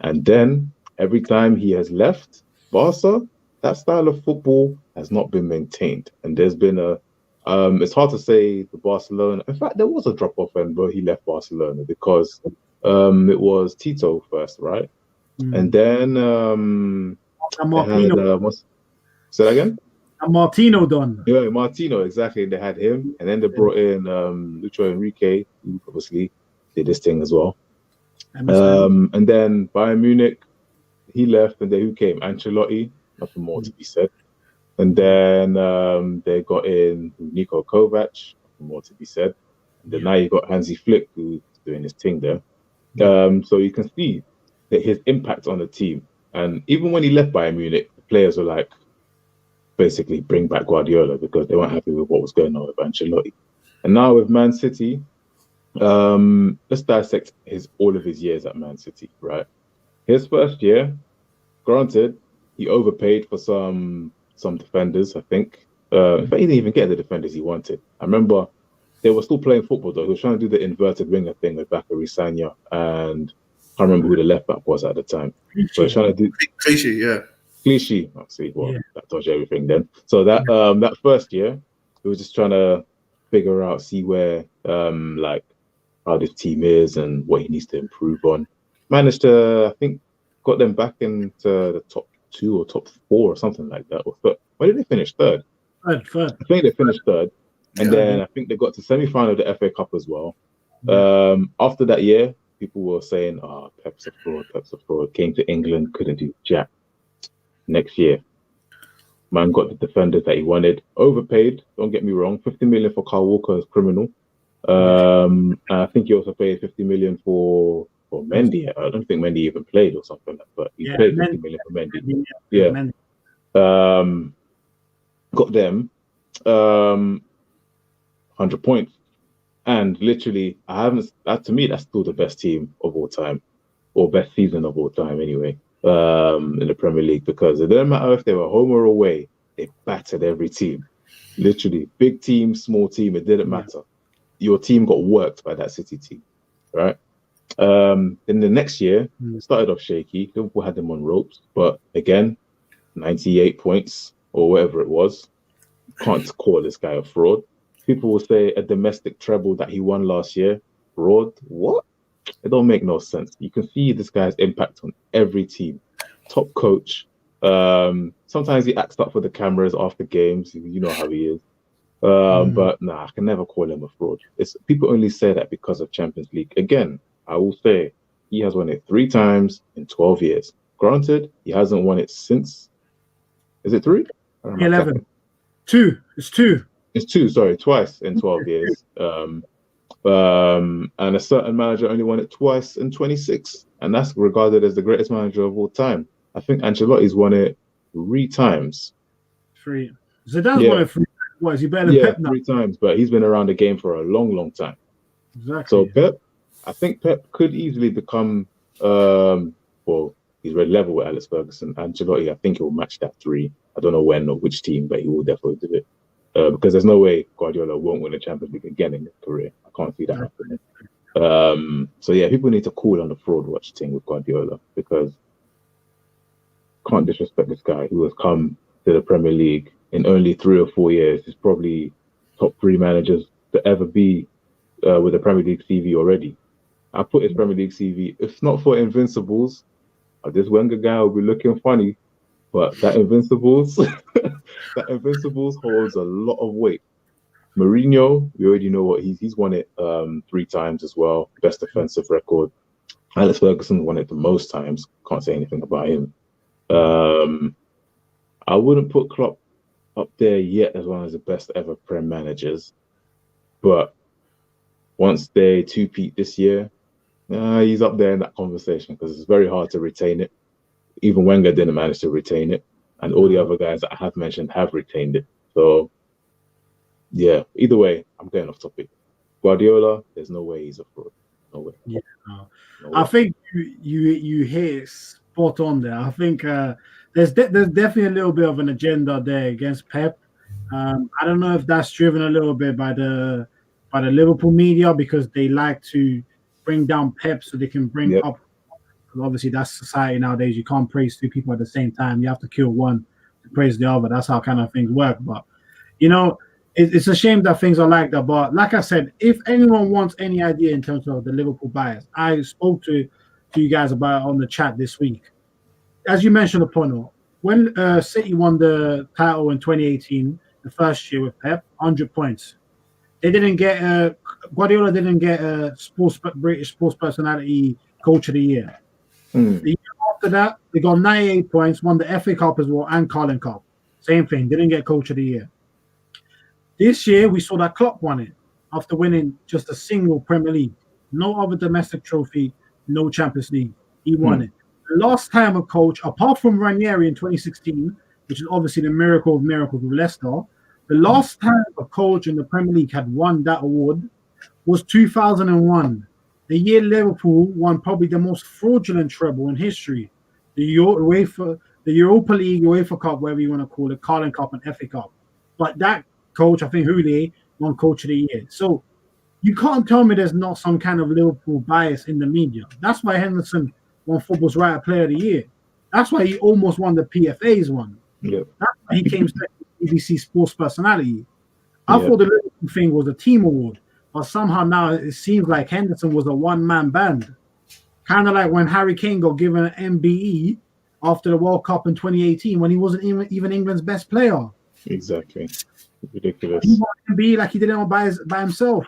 And then every time he has left Barca, that style of football has not been maintained. And there's been it's hard to say the Barcelona. In fact, there was a drop off when he left Barcelona because it was Tito first, right? And then Martino. Say that again? And Martino done. Yeah, Martino, exactly. They had him, and then they brought in Lucho Enrique, who obviously did this thing as well. And then Bayern Munich, he left, and then who came? Ancelotti, nothing more to be said. And then they got in Niko Kovac, nothing more to be said. And then now you got Hansi Flick, who's doing his thing there. So you can see that his impact on the team. And even when he left Bayern Munich, the players were like, basically bring back Guardiola because they weren't happy with what was going on with Ancelotti. And now with Man City, let's dissect all of his years at Man City, right? His first year, granted, he overpaid for some defenders, I think. In fact, he didn't even get the defenders he wanted. I remember they were still playing football though. He was trying to do the inverted winger thing with Bakary Sagna, and I can't remember who the left back was at the time. So he's trying to do Clichy. I'll see. Well, that tells you everything then. So that first year, he was just trying to figure out, see where like how this team is and what he needs to improve on. Managed to, I think, got them back into the top 2 or top 4 or something like that. Or third. Where did they finish? Third. Third. I think they finished third, and then I think they got to semi-final of the FA Cup as well. After that year, people were saying, Pep's a fraud, Pep's a fraud. Came to England, couldn't do jack. Next year, man got the defenders that he wanted. Overpaid, don't get me wrong. 50 million for Kyle Walker is criminal. And I think he also paid 50 million for Mendy. I don't think Mendy even played or something, but he paid 50 million for Mendy. Got them 100 points. And literally, to me, that's still the best team of all time, or best season of all time anyway, in the Premier League, because it didn't matter if they were home or away, they battered every team. Literally, big team, small team, it didn't matter. Your team got worked by that City team, right? Then the next year, started off shaky. Liverpool had them on ropes, but again, 98 points or whatever it was. Can't call this guy a fraud. People will say a domestic treble that he won last year. Fraud? What? It don't make no sense. You can see this guy's impact on every team. Top coach. Sometimes he acts up for the cameras after games. You know how he is. But I can never call him a fraud. People only say that because of Champions League. Again, I will say he has won it 3 times in 12 years. Granted, he hasn't won it since. Is it 3? 11. 2. It's 2. It's 2. Sorry, twice in 12 years. And a certain manager only won it twice in 26, and that's regarded as the greatest manager of all time. I think Ancelotti's won it 3 times. 3. Zidane's won it 3 times. What, is he better than Pep now? 3 times, but he's been around the game for a long, long time. Exactly. So I think Pep could easily become, he's red level with Alex Ferguson. Ancelotti, I think he'll match that 3. I don't know when or which team, but he will definitely do it. Because there's no way Guardiola won't win a Champions League again in his career. I can't see that happening. So people need to cool on the fraud watch thing with Guardiola, because can't disrespect this guy who has come to the Premier League in only 3 or 4 years. He's probably top 3 managers to ever be with a Premier League CV already. I put his Premier League CV, if not for Invincibles, this Wenger guy will be looking funny, but that Invincibles holds a lot of weight. Mourinho, we already know what he's won it 3 times as well. Best defensive record. Alex Ferguson won it the most times. Can't say anything about him. I wouldn't put Klopp up there yet as one of the best ever Prem managers, but once they 2-peat this year, he's up there in that conversation, because it's very hard to retain it. Even Wenger didn't manage to retain it, and all the other guys that I have mentioned have retained it. So, either way, I'm getting off topic. Guardiola, there's no way he's a fraud. No way. Yeah, no way. I think you hit spot on there. I think there's definitely a little bit of an agenda there against Pep. I don't know if that's driven a little bit by the Liverpool media, because they like to bring down Pep so they can bring up. Obviously, that's society nowadays. You can't praise 2 people at the same time. You have to kill one to praise the other. That's how kind of things work. But, it's a shame that things are like that. But like I said, if anyone wants any idea in terms of the Liverpool bias, I spoke to you guys about it on the chat this week. As you mentioned, Opono, when City won the title in 2018, the first year with Pep, 100 points. They didn't get Guardiola didn't get a British sports personality coach of the year. The year after that, they got 98 points, won the FA Cup as well, and Carling Cup. Same thing, didn't get coach of the year. This year, we saw that Klopp won it after winning just a single Premier League. No other domestic trophy, no Champions League. He won it. The last time a coach, apart from Ranieri in 2016, which is obviously the miracle of miracles with Leicester, the last time a coach in the Premier League had won that award was 2001. The year Liverpool won probably the most fraudulent treble in history. The UEFA the Europa League, UEFA Cup, whatever you want to call it, Carling Cup and FA Cup. But that coach, I think Houllier, won Coach of the Year. So you can't tell me there's not some kind of Liverpool bias in the media. That's why Henderson won Football's Writer Player of the Year. That's why he almost won the PFA's one. Yep. That's why he came second to BBC Sports Personality. I thought the Liverpool thing was a team award, but somehow now it seems like Henderson was a one-man band. Kind of like when Harry Kane got given an MBE after the World Cup in 2018 when he wasn't even England's best player. Exactly. Ridiculous. He got an MBE like he did it by himself.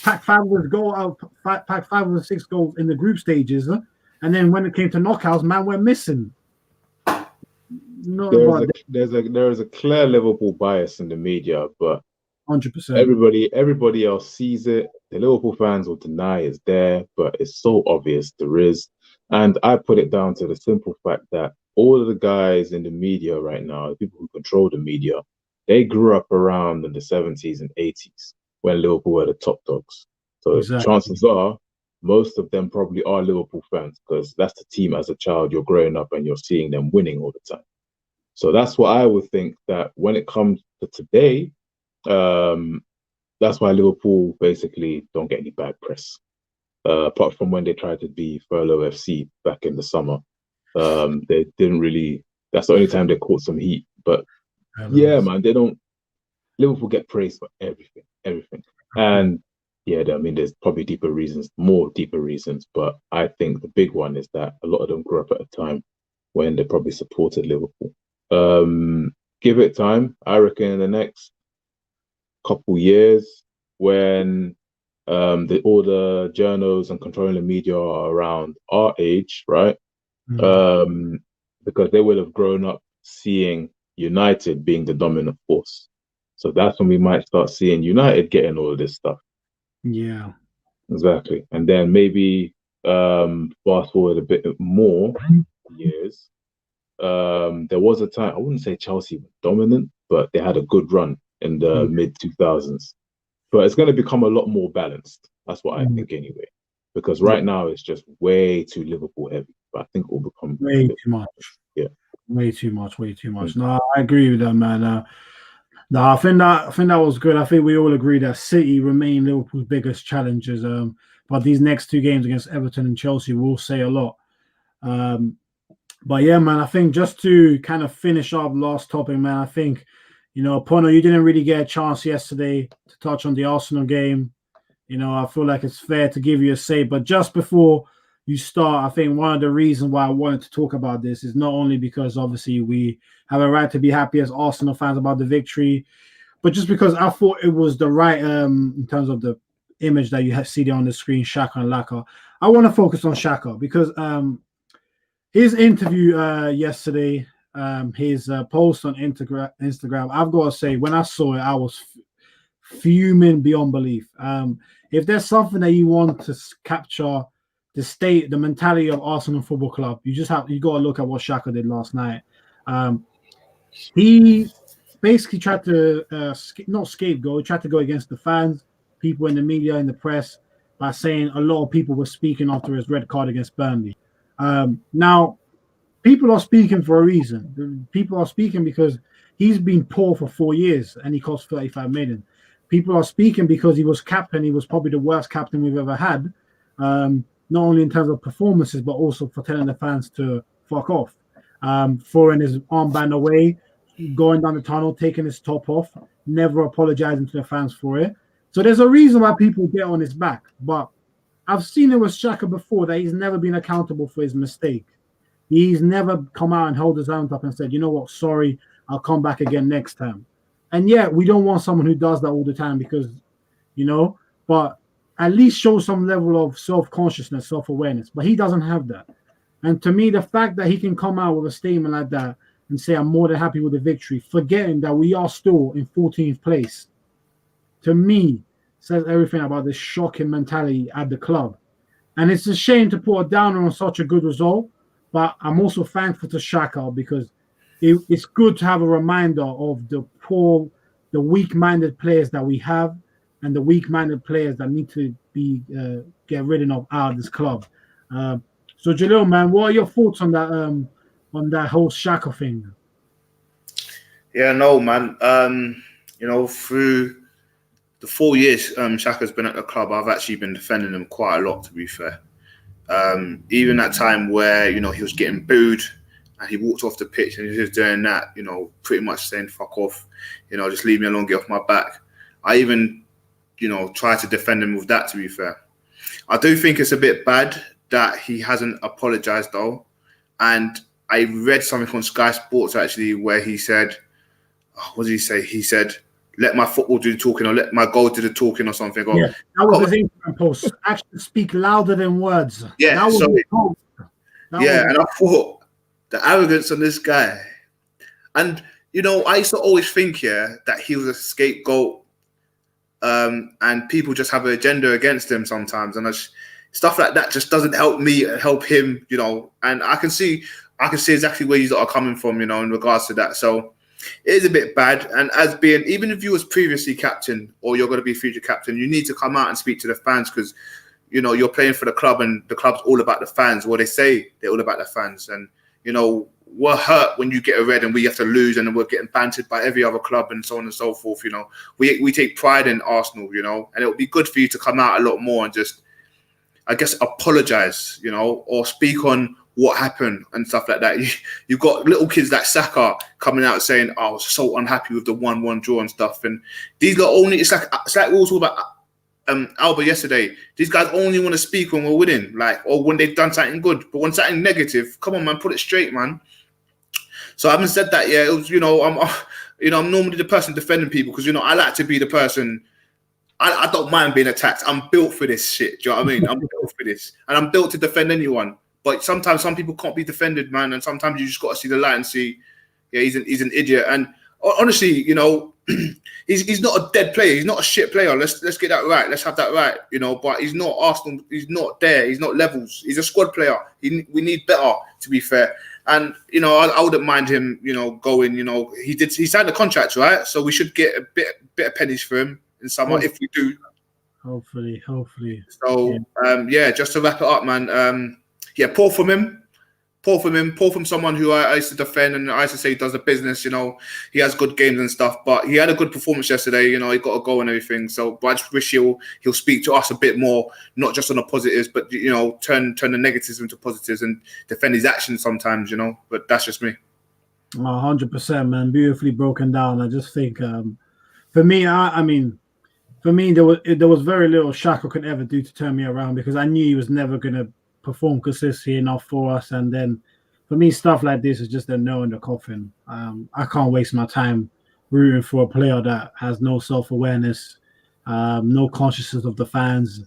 Pack 5 was 6 goals in the group stages, and then when it came to knockouts, man, we're missing. There is a clear Liverpool bias in the media, but 100%. Everybody else sees it. The Liverpool fans will deny it's there, but it's so obvious there is. And I put it down to the simple fact that all of the guys in the media right now, the people who control the media, they grew up around in the 70s and 80s when Liverpool were the top dogs. So chances are most of them probably are Liverpool fans because that's the team as a child you're growing up and you're seeing them winning all the time. So that's what I would think that when it comes to today, that's why Liverpool basically don't get any bad press. Apart from when they tried to be Furlough FC back in the summer. They didn't really, that's the only time they caught some heat. But yeah, man, Liverpool get praised for everything. And yeah, I mean, there's probably more deeper reasons, but I think the big one is that a lot of them grew up at a time when they probably supported Liverpool. Give it time, I reckon in the next couple years when all the journals and controlling the media are around our age, right? Because they would have grown up seeing United being the dominant force. So that's when we might start seeing United getting all of this stuff. Yeah. Exactly. And then maybe fast forward a bit more years. There was a time, I wouldn't say Chelsea were dominant, but they had a good run in the mid-2000s. But it's going to become a lot more balanced. That's what I think anyway. Because right now it's just way too Liverpool heavy. But I think it will become way too much. Yeah. Way too much. No, I agree with that, man. No, I think that was good. I think we all agree that City remain Liverpool's biggest challenges. But these next 2 games against Everton and Chelsea will say a lot. But yeah, man, I think just to kind of finish up last topic, man, I think, Pono, you didn't really get a chance yesterday to touch on the Arsenal game. I feel like it's fair to give you a say. But just before you start, I think one of the reasons why I wanted to talk about this is not only because obviously we have a right to be happy as Arsenal fans about the victory, but just because I thought it was the right, in terms of the image that you see there on the screen, Xhaka and Laka. I want to focus on Xhaka because his interview yesterday, his post on Instagram, I've got to say, when I saw it, I was fuming beyond belief. If there's something that you want to capture the mentality of Arsenal Football Club, you got to look at what Xhaka did last night. He basically tried to not scapegoat, he tried to go against the fans, people in the media, in the press, by saying a lot of people were speaking after his red card against Burnley. Now, people are speaking for a reason. People are speaking because he's been poor for 4 years and he cost 35 million. People are speaking because he was captain. He was probably the worst captain we've ever had, not only in terms of performances, but also for telling the fans to fuck off. Throwing his armband away, going down the tunnel, taking his top off, never apologizing to the fans for it. So there's a reason why people get on his back. But I've seen it with Xhaka before that he's never been accountable for his mistake. He's never come out and held his arms up and said, you know what, sorry, I'll come back again next time. And yeah, we don't want someone who does that all the time because, but at least show some level of self-consciousness, self-awareness. But he doesn't have that. And to me, the fact that he can come out with a statement like that and say, I'm more than happy with the victory, forgetting that we are still in 14th place, to me, says everything about this shocking mentality at the club. And it's a shame to put a downer on such a good result, but I'm also thankful to Xhaka because it's good to have a reminder of the weak-minded players that we have and the weak-minded players that need to be get rid of out of this club. So Jalil, man, what are your thoughts on that on that whole Xhaka thing? Yeah, no, man. You know, through the 4 years Xhaka's been at the club, I've actually been defending him quite a lot, to be fair. Even that time where, you know, he was getting booed and he walked off the pitch and he was doing that, you know, pretty much saying, fuck off, you know, just leave me alone, get off my back. I even, you know, tried to defend him with that, to be fair. I do think it's a bit bad that he hasn't apologised, though. And I read something on Sky Sports, actually, where he said, what did he say? He said, let my football do the talking, or let my goal do the talking, or something. Or, yeah, that was his Instagram post. Actions speak louder than words. Yeah, that was his post. And I thought, the arrogance on this guy. And, you know, I used to always think, that he was a scapegoat, and people just have an agenda against him sometimes. And stuff like that just doesn't help me and help him, you know. And I can see exactly where you are coming from, you know, in regards to that. So it is a bit bad. And as being, even if you was previously captain or you're going to be future captain, you need to come out and speak to the fans, because, you know, you're playing for the club and the club's all about the fans. Well, they say they're all about the fans. And, you know, we're hurt when you get a red and we have to lose, and then we're getting bantered by every other club and so on and so forth. You know, we take pride in Arsenal, you know, and it would be good for you to come out a lot more and just, I guess, apologise, you know, or speak on what happened and stuff like that. You've got little kids like Saka coming out saying, oh, I was so unhappy with the 1-1 draw and stuff. And these are only, it's like we were talking about Alba yesterday. These guys only want to speak when we're winning, like, or when they've done something good. But when something negative, come on, man, put it straight, man. So I haven't said that yet. It was, you know, I'm normally the person defending people, because, you know, I like to be the person. I don't mind being attacked. I'm built for this shit. Do you know what I mean? I'm built for this, and I'm built to defend anyone. But sometimes some people can't be defended, man. And sometimes you just got to see the light and see, yeah, he's an idiot. And honestly, you know, he's not a dead player. He's not a shit player. Let's get that right. Let's have that right, you know. But he's not Arsenal. He's not there. He's not levels. He's a squad player. We need better, to be fair. And, you know, I wouldn't mind him, you know, going. You know, he signed a contract, right? So we should get a bit of pennies for him in summer, if we do. Hopefully. So just to wrap it up, man. Poor from him. Poor from someone who I used to defend, and I used to say he does the business, you know. He has good games and stuff, but he had a good performance yesterday, you know. He got a goal and everything. So, but I just wish he'll speak to us a bit more, not just on the positives, but, you know, turn the negatives into positives and defend his actions sometimes, you know. But that's just me. 100%, man. Beautifully broken down. I just think, for me, there was very little Xhaka could ever do to turn me around, because I knew he was never going to perform consistently enough for us. And then for me, stuff like this is just a nail in the coffin. I can't waste my time rooting for a player that has no self-awareness, no consciousness of the fans,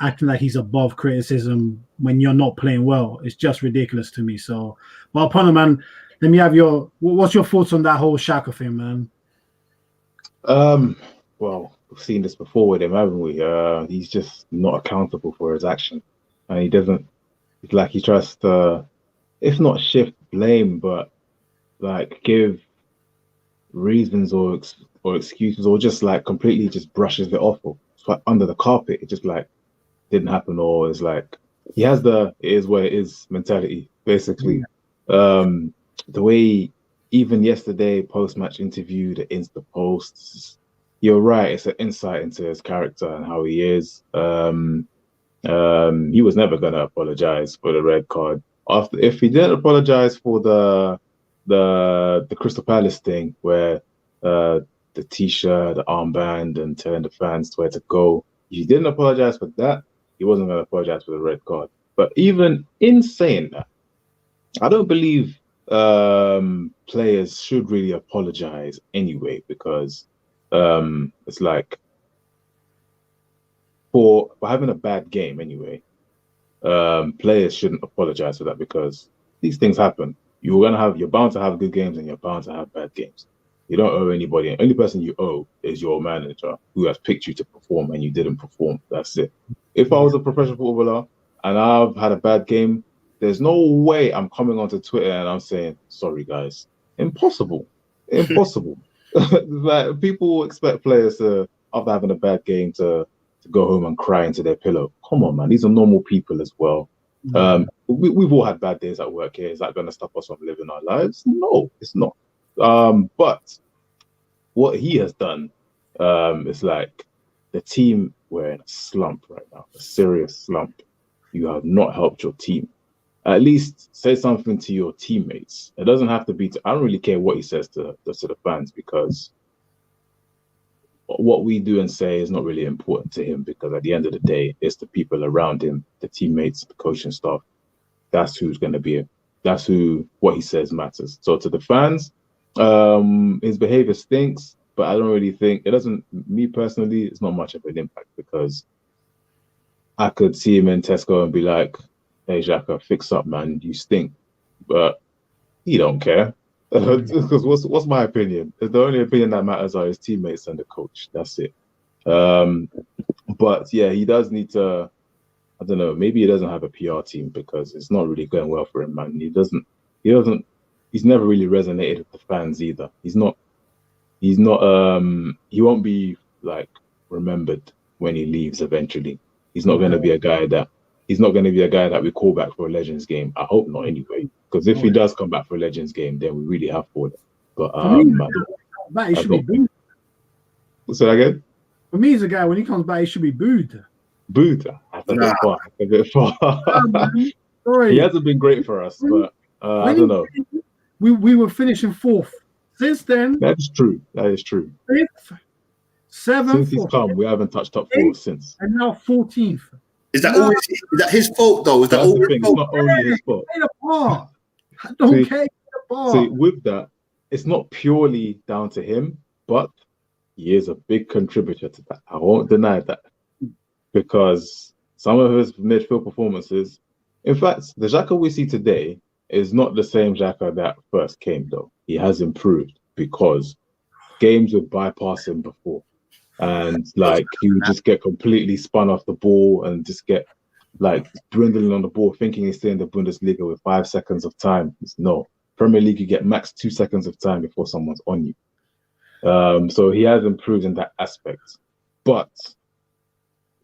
acting like he's above criticism when you're not playing well. It's just ridiculous to me. So, but upon it, man, let me have what's your thoughts on that whole Xhaka thing, man? Well, we've seen this before with him, haven't we? He's just not accountable for his action. And he doesn't, it's like he tries to, if not shift blame, but like give reasons or excuses, or just like completely just brushes it off, or it's like under the carpet. It just like didn't happen, or it's like he has the it is where it is mentality, basically. The way even yesterday post-match interview, the Insta posts, you're right, it's an insight into his character and how he is. He was never gonna apologize for the red card. If he didn't apologize for the Crystal Palace thing, where the t-shirt, the armband, and telling the fans where to go, if he didn't apologize for that, he wasn't gonna apologize for the red card. But even in saying that, I don't believe players should really apologize anyway, because it's like, for having a bad game anyway, players shouldn't apologize for that, because these things happen. You're bound to have good games and you're bound to have bad games. You don't owe anybody. The only person you owe is your manager, who has picked you to perform and you didn't perform. That's it. If I was a professional footballer and I've had a bad game, there's no way I'm coming onto Twitter and I'm saying, sorry guys. Impossible. Like, people expect players to, after having a bad game, to go home and cry into their pillow. Come on, man. These are normal people as well. We've all had bad days at work here. Is that going to stop us from living our lives? No, it's not. But what he has done is like the team, we're in a slump right now, a serious slump. You have not helped your team. At least say something to your teammates. It doesn't have to be I don't really care what he says to the fans, because what we do and say is not really important to him, because at the end of the day, it's the people around him, the teammates, the coaching staff. That's who's going to be it. That's what he says matters. So to the fans, his behavior stinks, but I don't really think it doesn't. Me personally, it's not much of an impact, because I could see him in Tesco and be like, "Hey, Xhaka, fix up, man. You stink," but he don't care. Because what's my opinion? The only opinion that matters are his teammates and the coach. That's it. But yeah, he does need to. I don't know. Maybe he doesn't have a PR team, because it's not really going well for him, man. He's never really resonated with the fans either. He won't be like remembered when he leaves eventually. He's not going to be a guy that we call back for a Legends game. I hope not, anyway. Because if he does come back for a Legends game, then we really have fallen. But he should be booed. What's that again? For me, as a guy, when he comes back, he should be booed. Booed? That's a bit far. Sorry. He hasn't been great for us, but I don't know. We were finishing 4th. Since then, that is true. 5th, 7th. Since he's come, we haven't touched top 4 since. And now 14th. Is that his fault though? Is that all his fault? It's not only his fault. I don't care. See, with that, it's not purely down to him, but he is a big contributor to that. I won't deny that, because some of his midfield performances, in fact, the Xhaka we see today is not the same Xhaka that first came, though. He has improved, because games would bypass him before. And like he would just get completely spun off the ball and just get like dwindling on the ball, thinking he's still in the Bundesliga with 5 seconds of time. No, Premier League, you get max 2 seconds of time before someone's on you. So he has improved in that aspect, but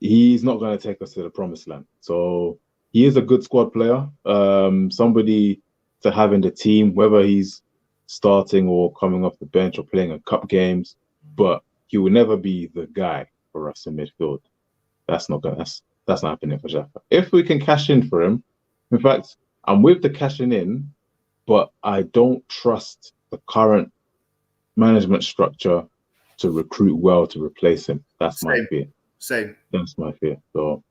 he's not going to take us to the promised land. So he is a good squad player, somebody to have in the team, whether he's starting or coming off the bench or playing in cup games, but he will never be the guy for us in midfield. That's not happening for Xhaka. If we can cash in for him, in fact, I'm with the cashing in, but I don't trust the current management structure to recruit well to replace him. That's my fear. Same. That's my fear. So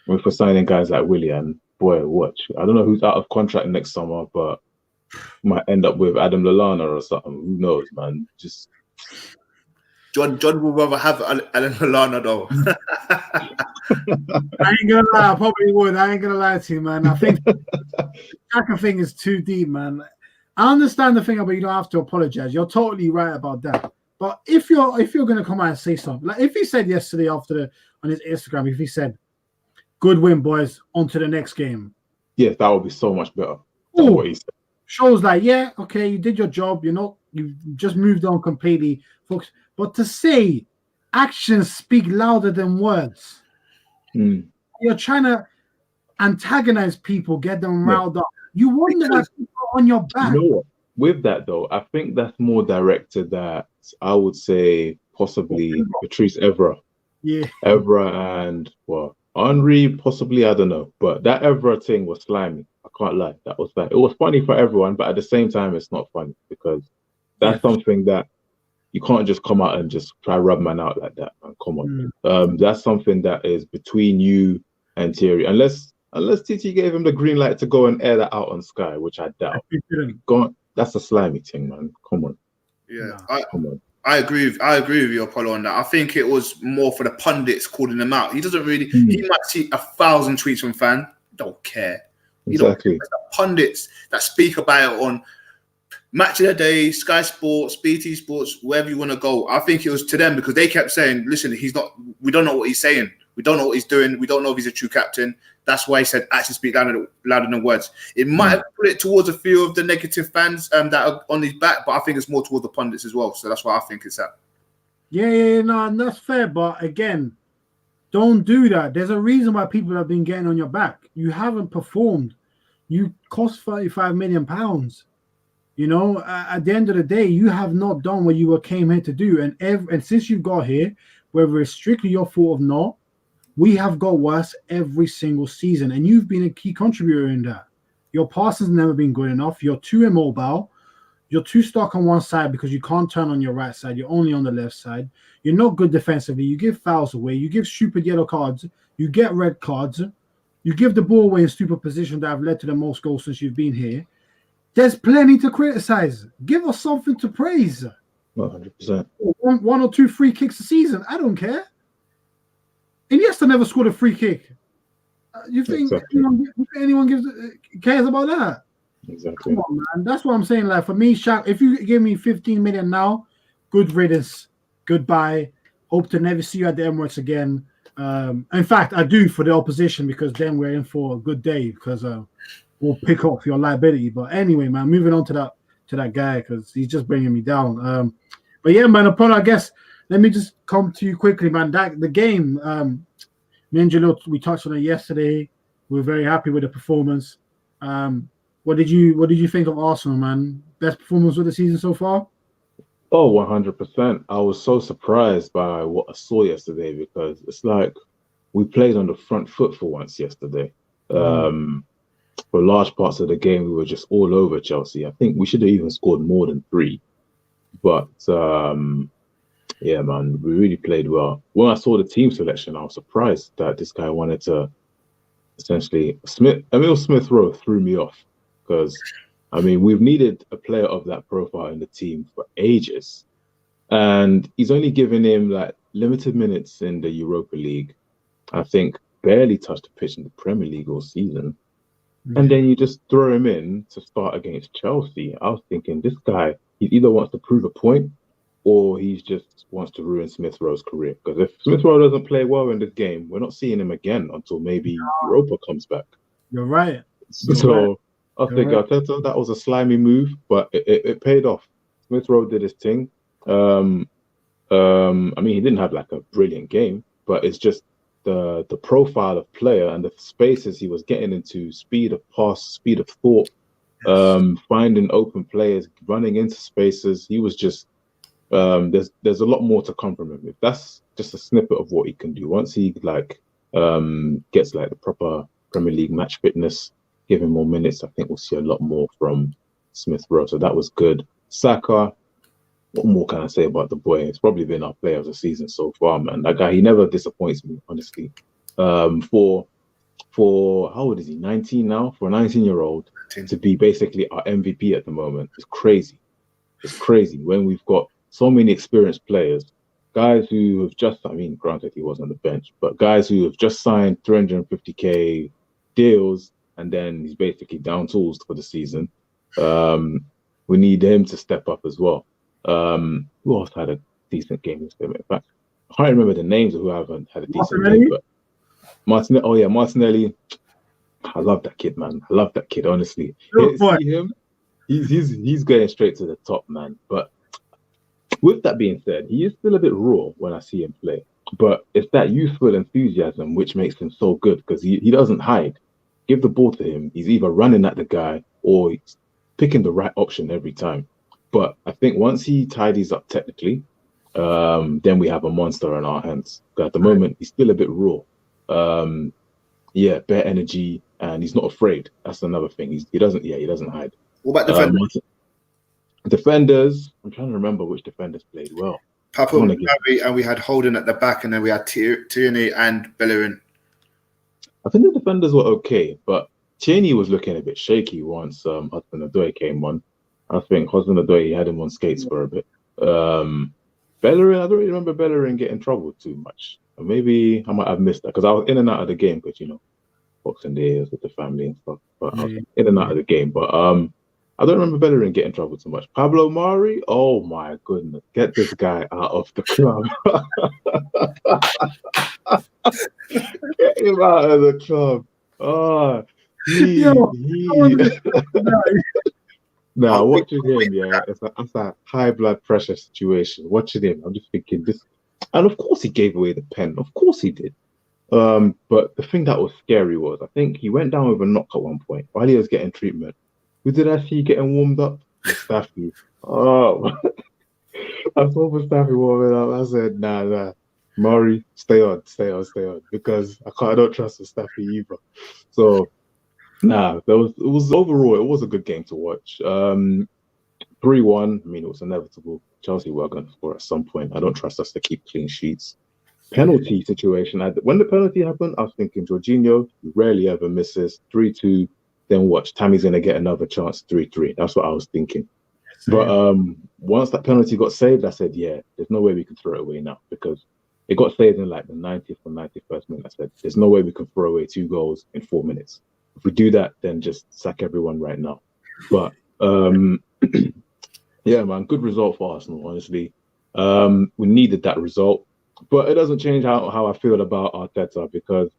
if we're signing guys like Willian, boy, watch. I don't know who's out of contract next summer, but might end up with Adam Lallana or something. Who knows, man? Just John would rather have Adam Lallana though. I ain't gonna lie, I probably would. I ain't gonna lie to you, man. I think the Xhaka thing is too deep, man. I understand the thing about you don't have to apologize. You're totally right about that. But if you're gonna come out and say something, like if he said yesterday on his Instagram, if he said, "Good win, boys, on to the next game," yeah, that would be so much better than what he said. Shows like, yeah, okay, you did your job. You just moved on completely, folks. But to say actions speak louder than words, you're trying to antagonize people, get them riled up. You wonder why people are on your back. You know what? With that though, I think that's more directed at, I would say, possibly Patrice Evra. Yeah. Evra and Henry, possibly, I don't know. But that Evra thing was slimy. I can't lie. That was bad. It was funny for everyone, but at the same time, it's not funny, because that's something that you can't just come out and just try rub man out like that, man. Come on. That's something that is between you and Thierry. Unless TT gave him the green light to go and air that out on Sky, which I doubt. That's a slimy thing, man. Come on. Yeah, I agree with you, Apollo, on that. I think it was more for the pundits calling him out. He doesn't really. He might see 1,000 tweets from fans. Don't care. Exactly. The pundits that speak about it on Match of the Day, Sky Sports, BT Sports, wherever you want to go. I think it was to them, because they kept saying, "Listen, he's not. We don't know what he's saying. We don't know what he's doing. We don't know if he's a true captain." That's why he said, "Actions speak louder than words." It might have put it towards a few of the negative fans that are on his back, but I think it's more towards the pundits as well. So that's why I think it's that. Yeah, no, and that's fair. But again, Don't do that. There's a reason why people have been getting on your back. You haven't performed. You cost £35 million. You know, at the end of the day, you have not done what you came here to do. And since you got here, whether it's strictly your fault or not, we have got worse every single season. And you've been a key contributor in that. Your passing's never been good enough. You're too immobile. You're too stuck on one side because you can't turn on your right side. You're only on the left side. You're not good defensively. You give fouls away. You give stupid yellow cards. You get red cards. You give the ball away in stupid positions that have led to the most goals since you've been here. There's plenty to criticize. Give us something to praise. 100%. One or two free kicks a season. I don't care. Iniesta never scored a free kick. You think anyone cares about that? Exactly. Come on, man. That's what I'm saying. Like for me, Shaq, if you give me 15 million now, good riddance, goodbye. Hope to never see you at the Emirates again. In fact, I do for the opposition because then we're in for a good day because we'll pick off your liability. But anyway, man, moving on to that guy because he's just bringing me down. But yeah, man. Upon I guess let me just come to you quickly, man. The game, me and Jalil, we touched on it yesterday. We were very happy with the performance. What did you think of Arsenal, man? Best performance of the season so far? Oh, 100%. I was so surprised by what I saw yesterday because it's like we played on the front foot for once yesterday. For large parts of the game, we were just all over Chelsea. I think we should have even scored more than 3. But yeah, man, we really played well. When I saw the team selection, I was surprised that this guy wanted to essentially Emil Smith Rowe threw me off because I mean we've needed a player of that profile in the team for ages, and he's only given him like limited minutes in the Europa League. I think barely touched the pitch in the Premier League all season, and then you just throw him in to start against Chelsea. I was thinking this guy, he either wants to prove a point or he just wants to ruin Smith Rowe's career. Because if Smith Rowe doesn't play well in this game, we're not seeing him again until maybe Europa comes back. You're right. I think Arteta, that was a slimy move, but it paid off. Smith Rowe did his thing. I mean, he didn't have like a brilliant game, but it's just the profile of player and the spaces he was getting into, speed of pass, speed of thought, finding open players, running into spaces. He was just there's a lot more to come from him. If that's just a snippet of what he can do, once he gets like the proper Premier League match fitness, give him more minutes, I think we'll see a lot more from Smith Rowe. So that was good. Saka, what more can I say about the boy? It's probably been our player of the season so far, man. That guy, he never disappoints me, honestly. For how old is he? 19 now? For a 19-year-old to be basically our MVP at the moment is crazy. It's crazy when we've got so many experienced players, guys who have just, I mean, granted he was on the bench, but guys who have just signed 350k deals and then he's basically down tools for the season. We need him to step up as well. Who else had a decent game this game? In fact, I can't remember the names of who haven't had a decent game, but Martinelli. I love that kid, man. I love that kid, honestly. See him? He's going straight to the top, man. But with that being said, he is still a bit raw when I see him play. But it's that youthful enthusiasm which makes him so good because he doesn't hide. Give the ball to him. He's either running at the guy or he's picking the right option every time. But I think once he tidies up technically, then we have a monster on our hands. But at the moment, he's still a bit raw. Bare energy, and he's not afraid. That's another thing. He doesn't hide. What about defenders? Defenders, I'm trying to remember which defenders played well. Papa and we had Holden at the back, and then we had Tierney and Bellerin. I think the defenders were okay, but Tierney was looking a bit shaky once Hudson-Odoi came on. I think Hudson-Odoi had him on skates for a bit. Bellerin, I don't really remember Bellerin getting trouble too much. Or maybe I might have missed that because I was in and out of the game because, Boxing Day with the family and stuff. But I was in and out of the game. But I don't remember Bellerin getting trouble too much. Pablo Mari, oh my goodness, get this guy out of the club. Get him out of the club. Oh, Now, watching him, it's a high blood pressure situation. Watching him, I'm just thinking this. And of course he gave away the pen. Of course he did. But the thing that was scary was I think he went down with a knock at one point while he was getting treatment. Who did I see getting warmed up? Mustafi. Oh, I saw Mustafi warming up. I said, nah. Murray, stay on, because I don't trust Mustafi either. So, it was overall, it was a good game to watch. 3-1, I mean, it was inevitable. Chelsea were going to score at some point. I don't trust us to keep clean sheets. Penalty situation. When the penalty happened, I was thinking, Jorginho rarely ever misses. 3-2, then watch. Tammy's going to get another chance, 3-3. That's what I was thinking. But once that penalty got saved, I said, yeah, there's no way we can throw it away now, because it got saved in like the 90th or 91st minute. I said, there's no way we can throw away 2 goals in 4 minutes. If we do that, then just sack everyone right now. But yeah, man, good result for Arsenal, honestly. We needed that result. But it doesn't change how I feel about Arteta, because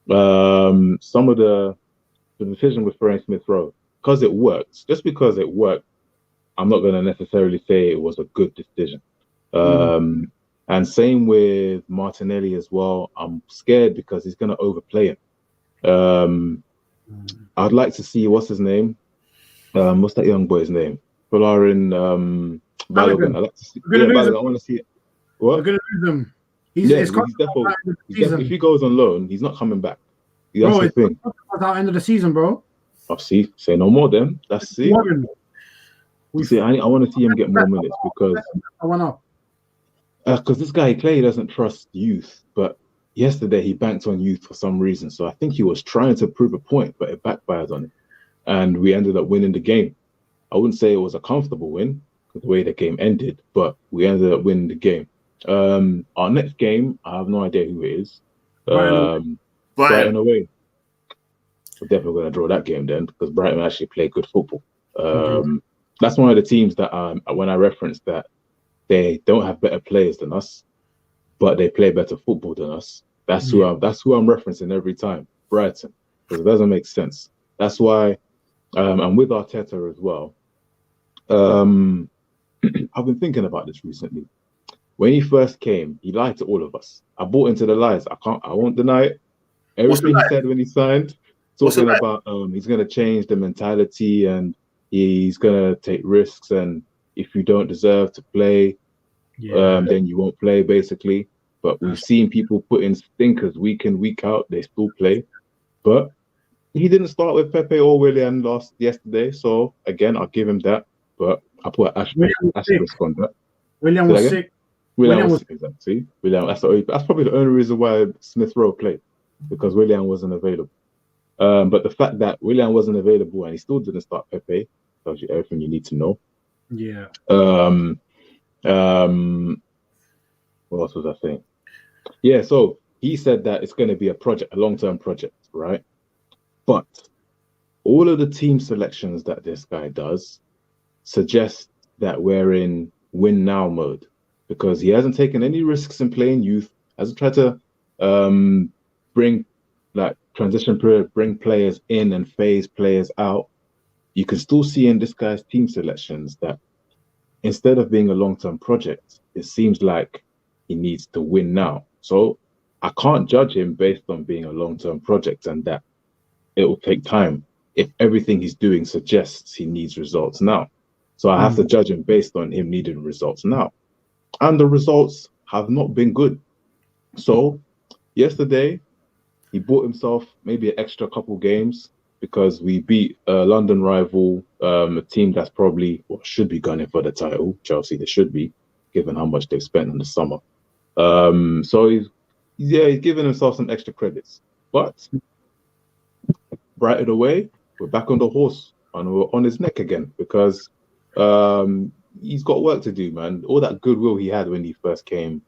some of the decision with throwing Smith Rowe, because it works, just because it worked, I'm not going to necessarily say it was a good decision. And same with Martinelli as well. I'm scared because he's going to overplay him. I'd like to see, what's his name? What's that young boy's name? Folarin Balogun. I'd like to see. Yeah, Balogun. I want to see it. What? We're going to lose him. He's definitely. If he goes on loan, he's not coming back. That's the thing. At end of the season, bro. I'll see. Say no more then. Let's see. See, I want to see him get more minutes because I want up. Because this guy clearly doesn't trust youth, but yesterday he banked on youth for some reason. So I think he was trying to prove a point, but it backfired on him, and we ended up winning the game. I wouldn't say it was a comfortable win because the way the game ended, but we ended up winning the game. Our next game, I have no idea who it is. Brighton away. We're definitely going to draw that game then, because Brighton actually play good football. That's one of the teams that when I referenced that they don't have better players than us, but they play better football than us. That's who I'm referencing every time. Brighton, because it doesn't make sense. That's why I'm with Arteta as well. I've been thinking about this recently. When he first came, he lied to all of us. I bought into the lies. I won't deny it. Everything he said when he signed, talking about he's going to change the mentality and he's going to take risks, and if you don't deserve to play, then you won't play, basically. But we've seen people put in stinkers week in, week out. They still play. But he didn't start with Pepe or Willian yesterday. So, again, I'll give him that. But I put asterisk on that. Willian was sick. Willian was sick, exactly. Willian, that's probably the only reason why Smith Rowe played, because Willian wasn't available. But the fact that Willian wasn't available and he still didn't start Pepe tells you everything you need to know. Yeah. What else was I saying? Yeah, so he said that it's going to be a long-term project, right? But all of the team selections that this guy does suggest that we're in win now mode, because he hasn't taken any risks in playing youth, hasn't tried to bring transition period, bring players in and phase players out. You can still see in this guy's team selections that instead of being a long-term project, it seems like he needs to win now. So I can't judge him based on being a long-term project and that it will take time if everything he's doing suggests he needs results now. So I have to judge him based on him needing results now. And the results have not been good. So yesterday, he bought himself maybe an extra couple games because we beat a London rival, a team that's probably should be gunning for the title. Chelsea, they should be, given how much they've spent in the summer. So he's giving himself some extra credits. But Brighton away, we're back on the horse and we're on his neck again because he's got work to do, man. All that goodwill he had when he first came,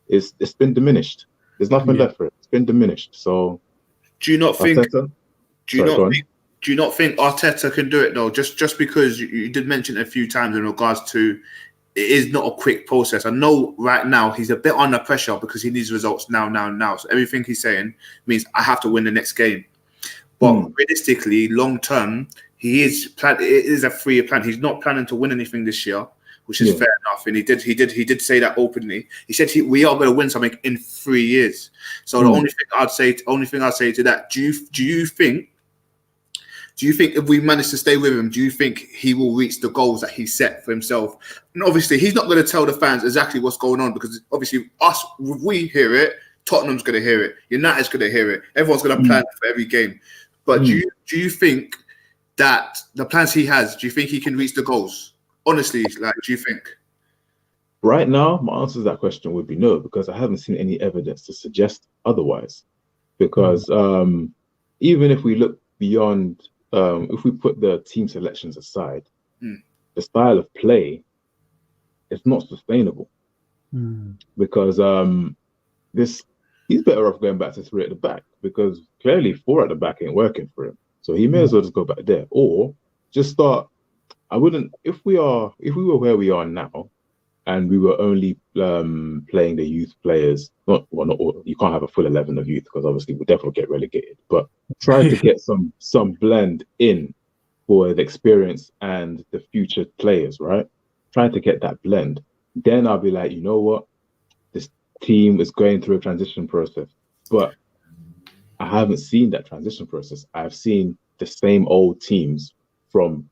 it's been diminished. There's nothing left for it. It's been diminished. So, do you not think? Arteta? Do you not think Arteta can do it though? Just because you did mention it a few times in regards to it is not a quick process. I know right now he's a bit under pressure because he needs results now. So everything he's saying means I have to win the next game. But realistically, long term, it is a 3-year plan. He's not planning to win anything this year. which is fair enough. And he did say that openly. He said we are going to win something in 3 years. So the only thing I'd say to that, do you think if we manage to stay with him, do you think he will reach the goals that he set for himself? And obviously, he's not going to tell the fans exactly what's going on, because obviously we hear it, Tottenham's going to hear it, United's going to hear it, everyone's going to plan for every game. But do you think that the plans he has, do you think he can reach the goals? Honestly, do you think? Right now, my answer to that question would be no, because I haven't seen any evidence to suggest otherwise. Because even if we look beyond, if we put the team selections aside, the style of play is not sustainable. Because he's better off going back to 3 at the back, because clearly 4 at the back ain't working for him. So he may as well just go back there, or just start. If we were where we are now, and we were only playing the youth players, not all, you can't have a full 11 of youth, because obviously we'll definitely get relegated, but try to get some blend in for the experience and the future players, right? Trying to get that blend. Then I'll be like, you know what? This team is going through a transition process, but I haven't seen that transition process. I've seen the same old teams from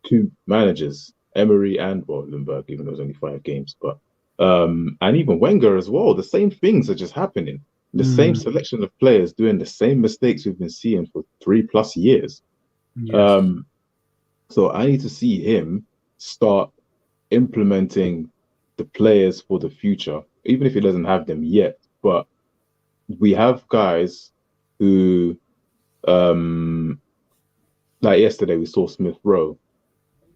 2 managers, Emery and Lundberg, even though it was only 5 games, but and even Wenger as well. The same things are just happening. The same selection of players doing the same mistakes we've been seeing for 3+ years. Yes. So I need to see him start implementing the players for the future, even if he doesn't have them yet. But we have guys who, like yesterday, we saw Smith Rowe.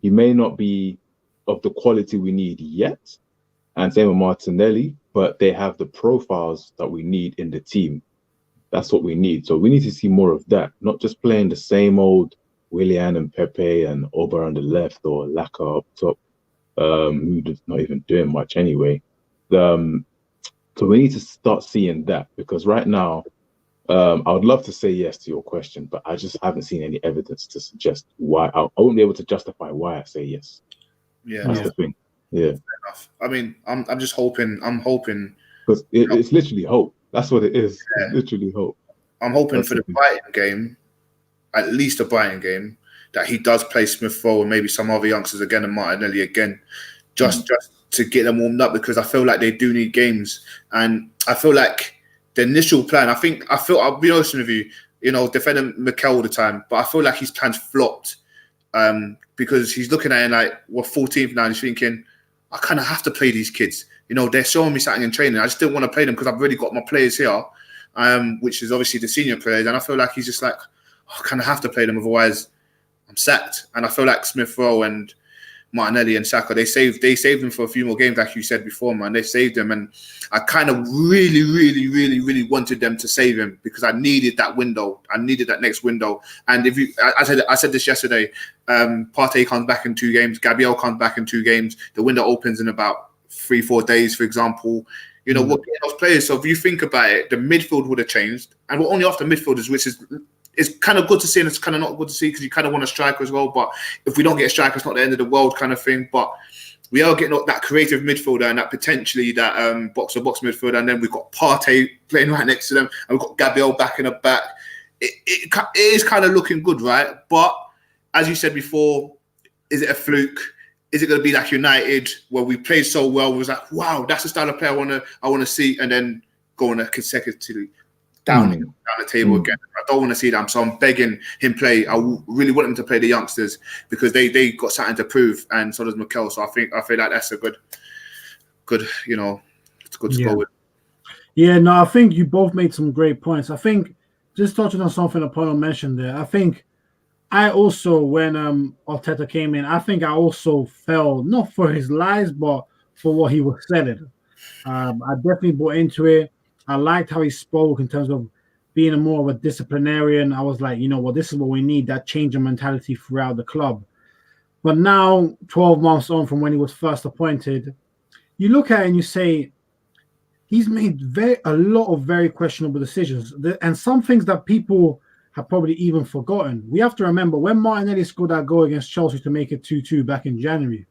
He may not be of the quality we need yet, and same with Martinelli, but they have the profiles that we need in the team. That's what we need. So we need to see more of that, not just playing the same old Willian and Pepe and Oba on the left, or Laka up top, who's not even doing much anyway. So we need to start seeing that, because right now, I would love to say yes to your question, but I just haven't seen any evidence to suggest why. I won't be able to justify why I say yes. Yeah, that's the thing. Yeah. I mean, I'm just hoping. I'm hoping because it's literally hope. That's what it is. Yeah. It's literally hope. I'm hoping for the Brighton game, at least a Brighton game, that he does play Smith Rowe and maybe some other youngsters again and Martinelli again, just to get them warmed up, because I feel like they do need games, and I feel like the initial plan. I'll be honest with you, defending Mikel all the time, but I feel like his plans flopped because he's looking at it like we're 14th now, and he's thinking, I kind of have to play these kids. They're showing me something in training. I just didn't want to play them because I've already got my players here, which is obviously the senior players, and I feel like he's just like, I kind of have to play them, otherwise I'm sacked. And I feel like Smith Rowe and Martinelli and Saka, they saved them for a few more games, like you said before, man. They saved them, and I kind of really, really, really, really wanted them to save him, because I needed that window. I needed that next window. And I said this yesterday. Partey comes back in 2 games. Gabriel comes back in 2 games. The window opens in about 3-4 days, for example. We're getting those players. So if you think about it, the midfield would have changed, and we're only after midfielders, which is. It's kind of good to see, and it's kind of not good to see, because you kind of want a striker as well. But if we don't get a striker, it's not the end of the world kind of thing. But we are getting that creative midfielder, and that potentially that box-to-box midfielder. And then we've got Partey playing right next to them, and we've got Gabriel back in the back. It is kind of looking good, right? But as you said before, is it a fluke? Is it going to be like United, where we played so well? We was like, wow, that's the style of play I want to see, and then go on a consecutively down the table again. I don't want to see that. So I'm begging him play. I really want him to play the youngsters, because they got something to prove, and so does Mikel. So I feel like that's a good, it's good to go with. Yeah, no, I think you both made some great points. I think just touching on something Apollo mentioned there, I think I also, when Arteta came in, I think I also fell, not for his lies, but for what he was selling. I definitely bought into it. I liked how he spoke in terms of being more of a disciplinarian. I was like, this is what we need, that change of mentality throughout the club. But now, 12 months on from when he was first appointed, you look at it and you say, he's made a lot of very questionable decisions, and some things that people have probably even forgotten. We have to remember, when Martinelli scored that goal against Chelsea to make it 2-2 back in January,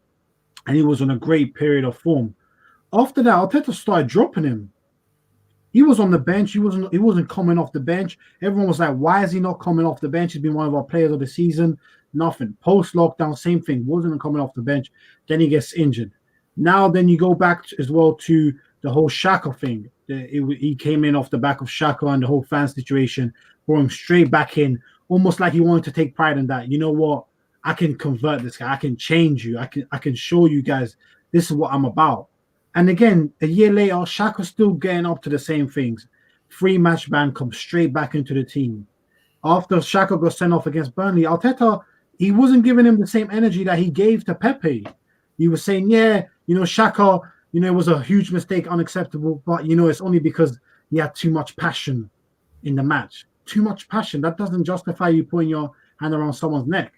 and he was on a great period of form. After that, Arteta started dropping him. He was on the bench. He wasn't coming off the bench. Everyone was like, why is he not coming off the bench? He's been one of our players of the season. Nothing. Post-lockdown, same thing. Wasn't coming off the bench. Then he gets injured. Now, then you go back as well to the whole Xhaka thing. He came in off the back of Xhaka and the whole fan situation, brought him straight back in, almost like he wanted to take pride in that. You know what? I can convert this guy. I can change you. I can show you guys this is what I'm about. And again, a year later, Xhaka's still getting up to the same things. 3-match ban, comes straight back into the team. After Xhaka got sent off against Burnley, Arteta, he wasn't giving him the same energy that he gave to Pepe. He was saying, yeah, Xhaka, it was a huge mistake, unacceptable, but, it's only because he had too much passion in the match. Too much passion. That doesn't justify you putting your hand around someone's neck,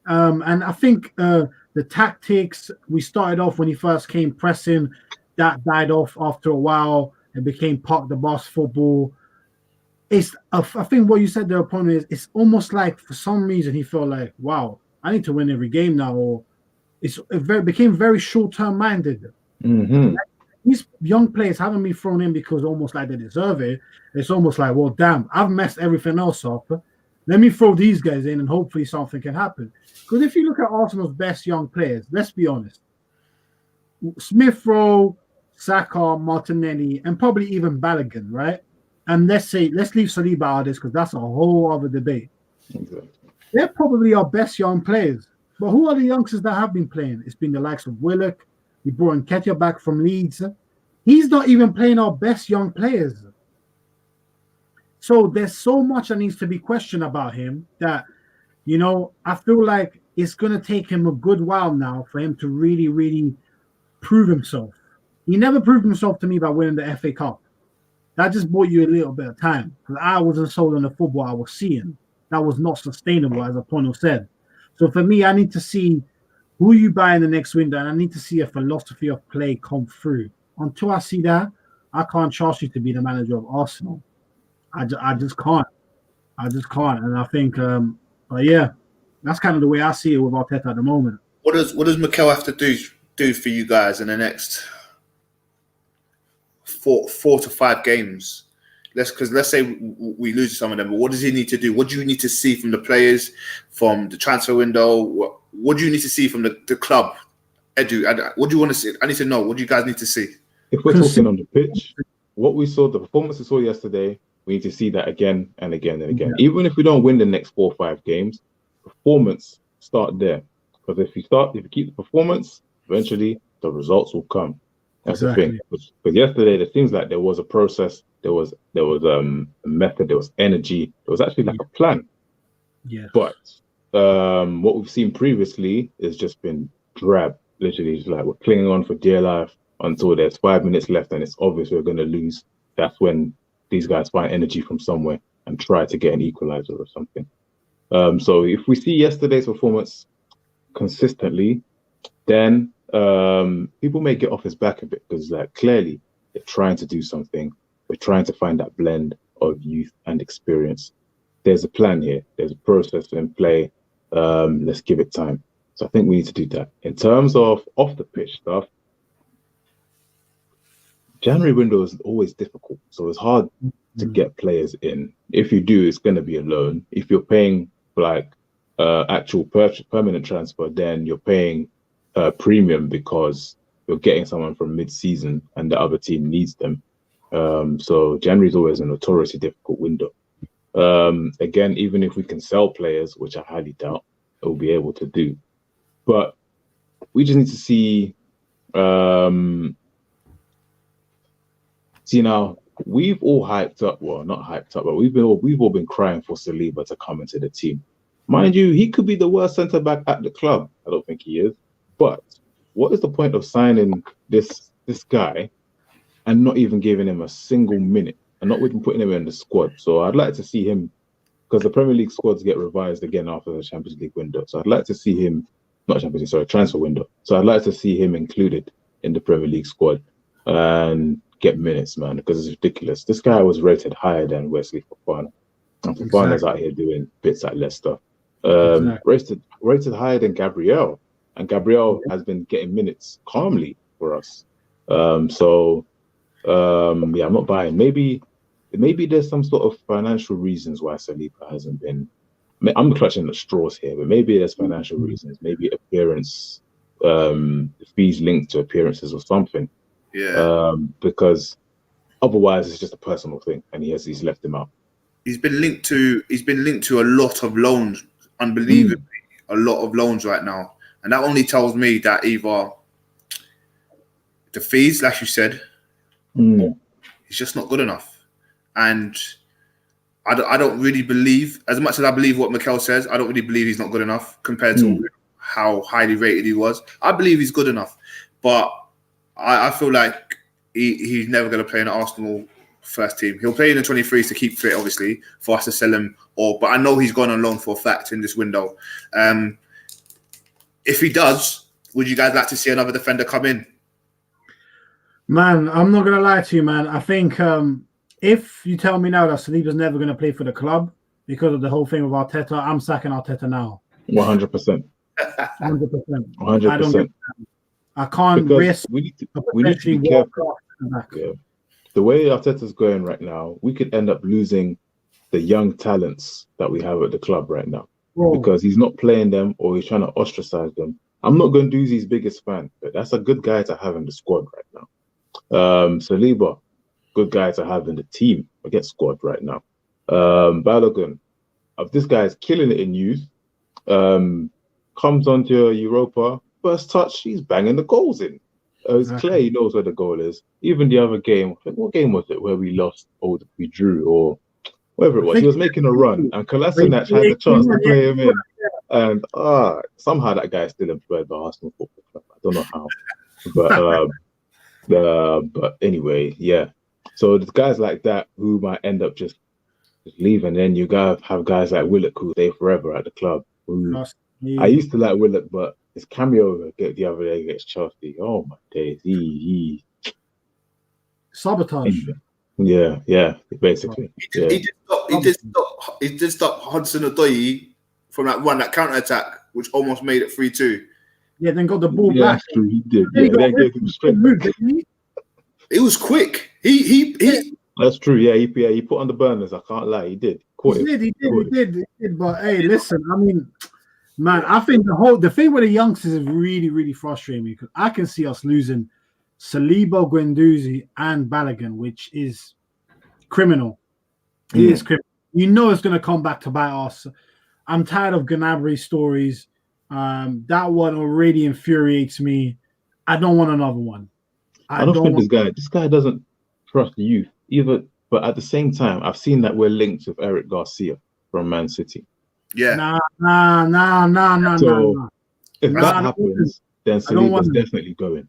And I think the tactics, we started off when he first came pressing, that died off after a while. It became park the bus football. I think what you said there, opponent, is it's almost like for some reason he felt like, wow, I need to win every game now, or became very short-term minded. Mm-hmm. These young players haven't been thrown in because almost like they deserve it. It's almost like, well, damn, I've messed everything else up. Let me throw these guys in and hopefully something can happen. Because if you look at Arsenal's best young players, let's be honest, Smith Rowe, Saka, Martinelli, and probably even Balogun, right? And let's leave Saliba out of this because that's a whole other debate. Exactly. They're probably our best young players. But who are the youngsters that have been playing? It's been the likes of Willock. We brought Nketiah back from Leeds. He's not even playing our best young players. So there's so much that needs to be questioned about him that, I feel like it's going to take him a good while now for him to really, really prove himself. He never proved himself to me by winning the FA Cup. That just bought you a little bit of time because I wasn't sold on the football I was seeing. That was not sustainable, as Apono said. So for me, I need to see who you buy in the next window, and I need to see a philosophy of play come through. Until I see that, I can't trust you to be the manager of Arsenal. I just can't. And I think, but yeah, that's kind of the way I see it with Arteta at the moment. What does Mikel have to do for you guys in the next four to 5 games? Let's say we lose some of them, but what does he need to do? What do you need to see from the players, from the transfer window? What do you need to see from the club? Edu, what do you want to see? I need to know. What do you guys need to see? If we're talking on the pitch, what we saw, the performance we saw yesterday, we need to see that again and again and again. Yeah. Even if we don't win the next 4 or 5 games, performance start there. Because if you keep the performance, eventually the results will come. That's exactly the thing. Because yesterday, it seems like there was a process, there was a method, there was energy, there was actually like a plan. Yeah. But what we've seen previously has just been drab. Literally, just like we're clinging on for dear life until there's 5 minutes left and it's obvious we're going to lose. That's when these guys find energy from somewhere and try to get an equalizer or something. So if we see yesterday's performance consistently, then people may get off his back a bit because clearly they're trying to do something. We're trying to find that blend of youth and experience. There's a plan here. There's a process in play. Let's give it time. So I think we need to do that. In terms of off the pitch stuff, January window is always difficult. So it's hard to get players in. If you do, it's going to be a loan. If you're paying for actual permanent transfer, then you're paying premium because you're getting someone from mid-season and the other team needs them. So January is always a notoriously difficult window. Again, even if we can sell players, which I highly doubt we'll be able to do, but we just need to see. See now, we've all hyped up. Well, not hyped up, but we've all been crying for Saliba to come into the team. Mind you, he could be the worst centre back at the club. I don't think he is. But what is the point of signing this guy and not even giving him a single minute and not even putting him in the squad? So I'd like to see him, because the Premier League squads get revised again after the Champions League window. So I'd like to see him, transfer window. So I'd like to see him included in the Premier League squad and get minutes, man, because it's ridiculous. This guy was rated higher than Wesley Fofana. And Fofana's out here doing bits at Leicester. Rated higher than Gabriel. and Gabriel has been getting minutes calmly for us. I'm not buying. Maybe there's some sort of financial reasons why Saliba hasn't been. I'm clutching at straws here, but maybe there's financial reasons. Maybe appearance, fees linked to appearances or something. Yeah. Because otherwise, it's just a personal thing, and he's left him out. He's been linked to a lot of loans, unbelievably, a lot of loans right now, and that only tells me that either the fees, like you said, he's just not good enough. And I don't really believe, as much as I believe what Mikel says, I don't really believe he's not good enough compared to how highly rated he was. I believe he's good enough, but I feel like he's never going to play in the Arsenal first team. He'll play in the 23s to keep fit, obviously, for us to sell him. But I know he's gone on loan for a fact in this window. If he does, would you guys like to see another defender come in? Man, I'm not going to lie to you, man. I think if you tell me now that Saliba's never going to play for the club because of the whole thing with Arteta, I'm sacking Arteta now. 100%. 100%. I can't risk. We need to be careful. Yeah. The way Arteta's going right now, we could end up losing the young talents that we have at the club right now because he's not playing them or he's trying to ostracize them. I'm not going to do his biggest fan, but that's a good guy to have in the squad right now. Saliba, good guy to have in the team, forget squad right now. Balogun, this guy is killing it in youth. Comes onto Europa, first touch, he's banging the goals in. It's clear he knows where the goal is. Even the other game, what game was it where we lost or we drew or whatever it was? He was making a run and Kolasinac had the chance to play him in. And somehow that guy is still employed by Arsenal Football Club. I don't know how. But anyway, yeah. So there's guys like that who might end up just leaving. Then you gotta have guys like Willock who stay forever at the club. I used to like Willock, but his cameo the other day against Chelsea. Oh my days, he sabotage. Yeah, basically. He did stop Hudson-Odoi from that counter attack, which almost made it 3-2. Yeah, then got the ball back. That's true. He did. Yeah, then gave him straight back. It was quick. He. That's true. Yeah, he put on the burners. I can't lie. He did. He did. But hey, listen. I mean, man, I think the thing with the youngsters is really, really frustrating me because I can see us losing Saliba, Guendouzi, and Balogun, which is criminal. It is criminal. You know it's going to come back to bite us. I'm tired of Gnabry stories. That one already infuriates me. I don't want another one. I don't think this guy doesn't trust youth either. But at the same time, I've seen that we're linked with Eric Garcia from Man City. Yeah. Nah. So if that happens, then Saliba's definitely going.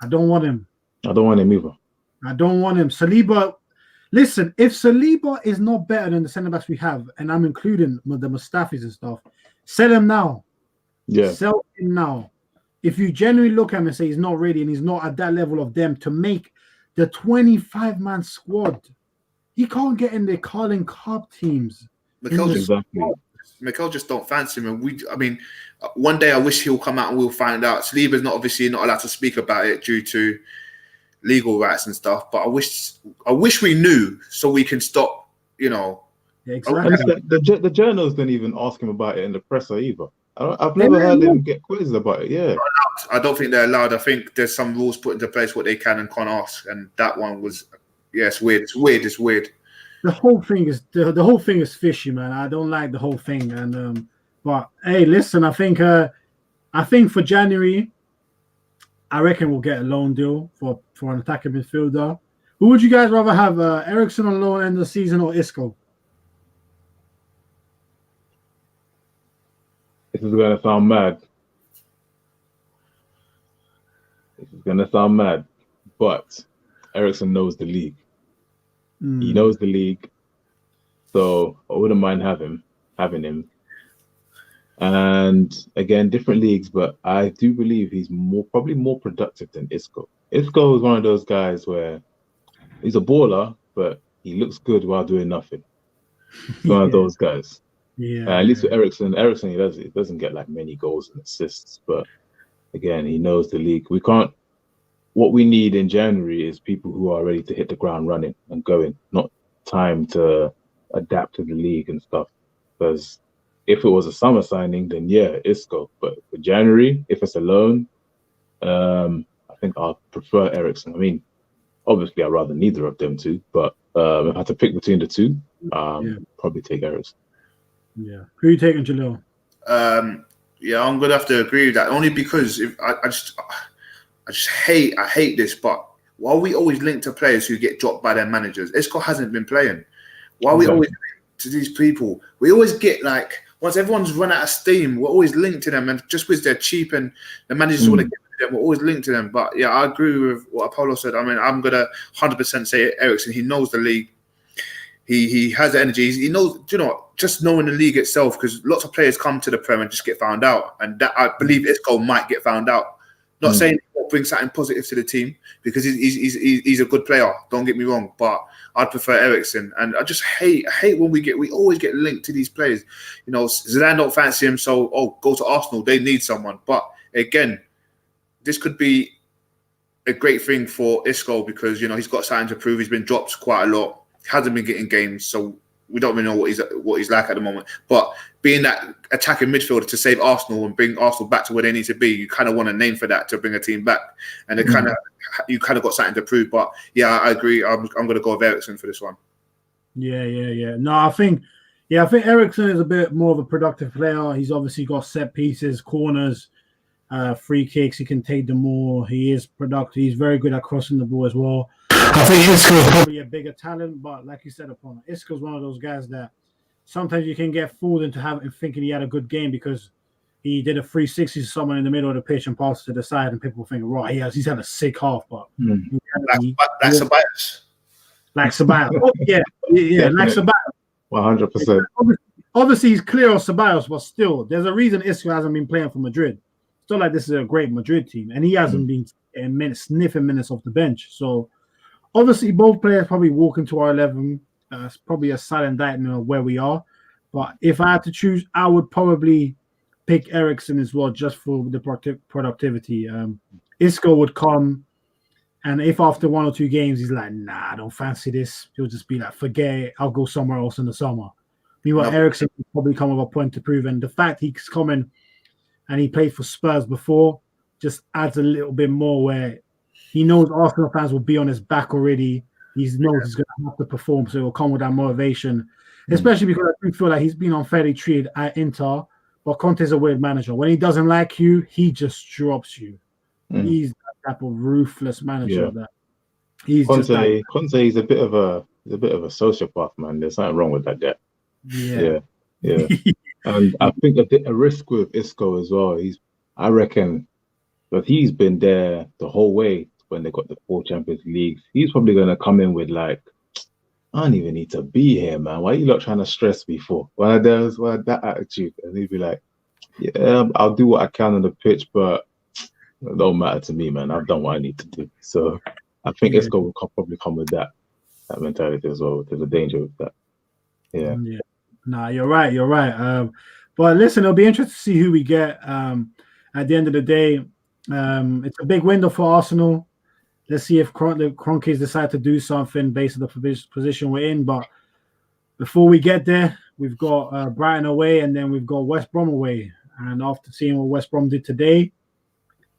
I don't want him. I don't want him either. I don't want him. Saliba, listen, if Saliba is not better than the centre backs we have, and I'm including the Mustafis and stuff, sell him now. Yeah. Sell him now. If you genuinely look at him and say he's not ready and he's not at that level of them to make the 25-man squad, he can't get in the Carling Cup teams. Mikel just don't fancy him. And one day I wish he'll come out and we'll find out. Saliba's obviously not allowed to speak about it due to legal rights and stuff. But I wish we knew so we can stop. Yeah, exactly. And the journals didn't even ask him about it in the presser either. I've never heard him get quizzed about it. Yeah, I don't think they're allowed. I think there's some rules put into place what they can and can't ask, and that one was, it's weird. It's weird. The whole thing is fishy, man. I don't like the whole thing. And but hey, listen, I think for January, I reckon we'll get a loan deal for an attacking midfielder. Who would you guys rather have, Eriksen on loan end of the season or Isco? This is going to sound mad. But Eriksen knows the league. He knows the league. So I wouldn't mind having him. And again, different leagues, but I do believe he's probably more productive than Isco. Isco is one of those guys where he's a baller, but he looks good while doing nothing. One of those guys. Yeah. At least with Eriksen, he doesn't get like many goals and assists, but again, he knows the league. We can't. What we need in January is people who are ready to hit the ground running and going, not time to adapt to the league and stuff. Because if it was a summer signing, then yeah, Isco. But for January, if it's a loan, I think I'll prefer Eriksen. I mean, obviously, I'd rather neither of them two, but if I had to pick between the two, probably take Eriksen. Yeah. Who are you taking, Jalil? Yeah, I'm gonna have to agree with that. Only because if I just hate this, but why are we always linked to players who get dropped by their managers? Isco hasn't been playing. Why are we always linked to these people? We always get like, once everyone's run out of steam, we're always linked to them, and just because they're cheap and the managers want to get rid of them, we're always linked to them. But yeah, I agree with what Apollo said. I mean, I'm gonna 100% say Eriksen. He knows the league. He has the energy. He knows, you know, just knowing the league itself, because lots of players come to the Prem and just get found out, and that I believe Isco might get found out. Not saying he won't bring something positive to the team, because he's a good player. Don't get me wrong, but I'd prefer Eriksen. And I just hate when we always get linked to these players. You know, Zidane don't fancy him, so go to Arsenal. They need someone. But again, this could be a great thing for Isco, because you know he's got something to prove. He's been dropped quite a lot. Hasn't been getting games, so we don't really know what he's like at the moment. But being that attacking midfielder to save Arsenal and bring Arsenal back to where they need to be, you kind of want a name for that to bring a team back, and you kind of got something to prove. But yeah, I agree. I'm going to go with Eriksen for this one. Yeah. No, I think Eriksen is a bit more of a productive player. He's obviously got set pieces, corners, free kicks. He can take them more. He is productive. He's very good at crossing the ball as well. I think Isco's probably a bigger talent, but like you said, upon Isco's one of those guys that sometimes you can get fooled into thinking he had a good game because he did a 360 to someone in the middle of the pitch and passed to the side, and people think, right, he's had a sick half, but like Ceballos. Like Ceballos. Like Ceballos. 100%. Obviously, he's clear of Ceballos, but still, there's a reason Isco hasn't been playing for Madrid. It's not like this is a great Madrid team, and he hasn't been sniffing minutes off the bench. So, obviously, both players probably walk into our 11. It's probably a silent indictment of where we are. But if I had to choose, I would probably pick Eriksen as well, just for the productivity. Isco would come, and if after one or two games he's like, nah, I don't fancy this, he'll just be like, forget it, I'll go somewhere else in the summer. Meanwhile, Eriksen will probably come with a point to prove, and the fact he's coming and he played for Spurs before just adds a little bit more, where he knows Arsenal fans will be on his back already. He knows he's going to have to perform, so it will come with that motivation. Especially because I do feel like he's been unfairly treated at Inter, but Conte's a weird manager. When he doesn't like you, he just drops you. He's that type of ruthless manager. That he's Conte's a bit of a sociopath, man. There's nothing wrong with that guy. Yeah. And I think a risk with Isco as well. I reckon, but he's been there the whole way when they got the 4 Champions Leagues. He's probably going to come in with like, I don't even need to be here, man. Why are you not trying to stress me for? Why that attitude? And he'd be like, yeah, I'll do what I can on the pitch, but it don't matter to me, man. I've done what I need to do. So I think Isco will probably come with that mentality as well. There's a danger with that. Yeah. Nah, you're right. But listen, it'll be interesting to see who we get. At the end of the day, it's a big window for Arsenal. Let's see if the Kroenkes decide to do something based on the position we're in. But before we get there, we've got Brighton away, and then we've got West Brom away. And after seeing what West Brom did today,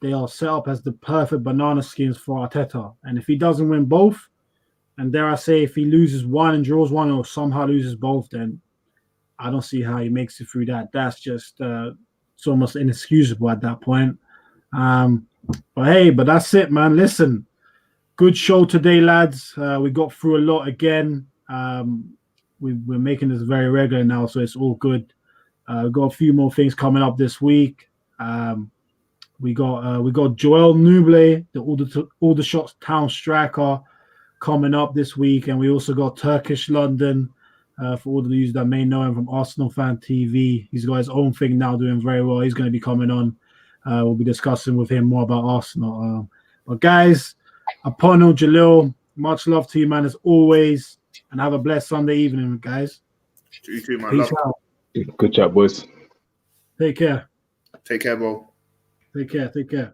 they are set up as the perfect banana skins for Arteta. And if he doesn't win both, and dare I say, if he loses one and draws one, or somehow loses both, then I don't see how he makes it through that. That's just it's almost inexcusable at that point. But that's it, man. Listen, good show today, lads. We got through a lot again. We're making this very regular now, so it's all good. We've got a few more things coming up this week. We got Joel Nuble, the Aldershot Town striker, coming up this week, and we also got Turkish London. For all the users that may know him from Arsenal Fan TV, he's got his own thing now, doing very well. He's going to be coming on. We'll be discussing with him more about Arsenal. But guys, Apono, Jalil, much love to you, man, as always, and have a blessed Sunday evening, guys. You too, man. Peace out. Good chat, boys. Take care. Take care, bro. Take care. Take care.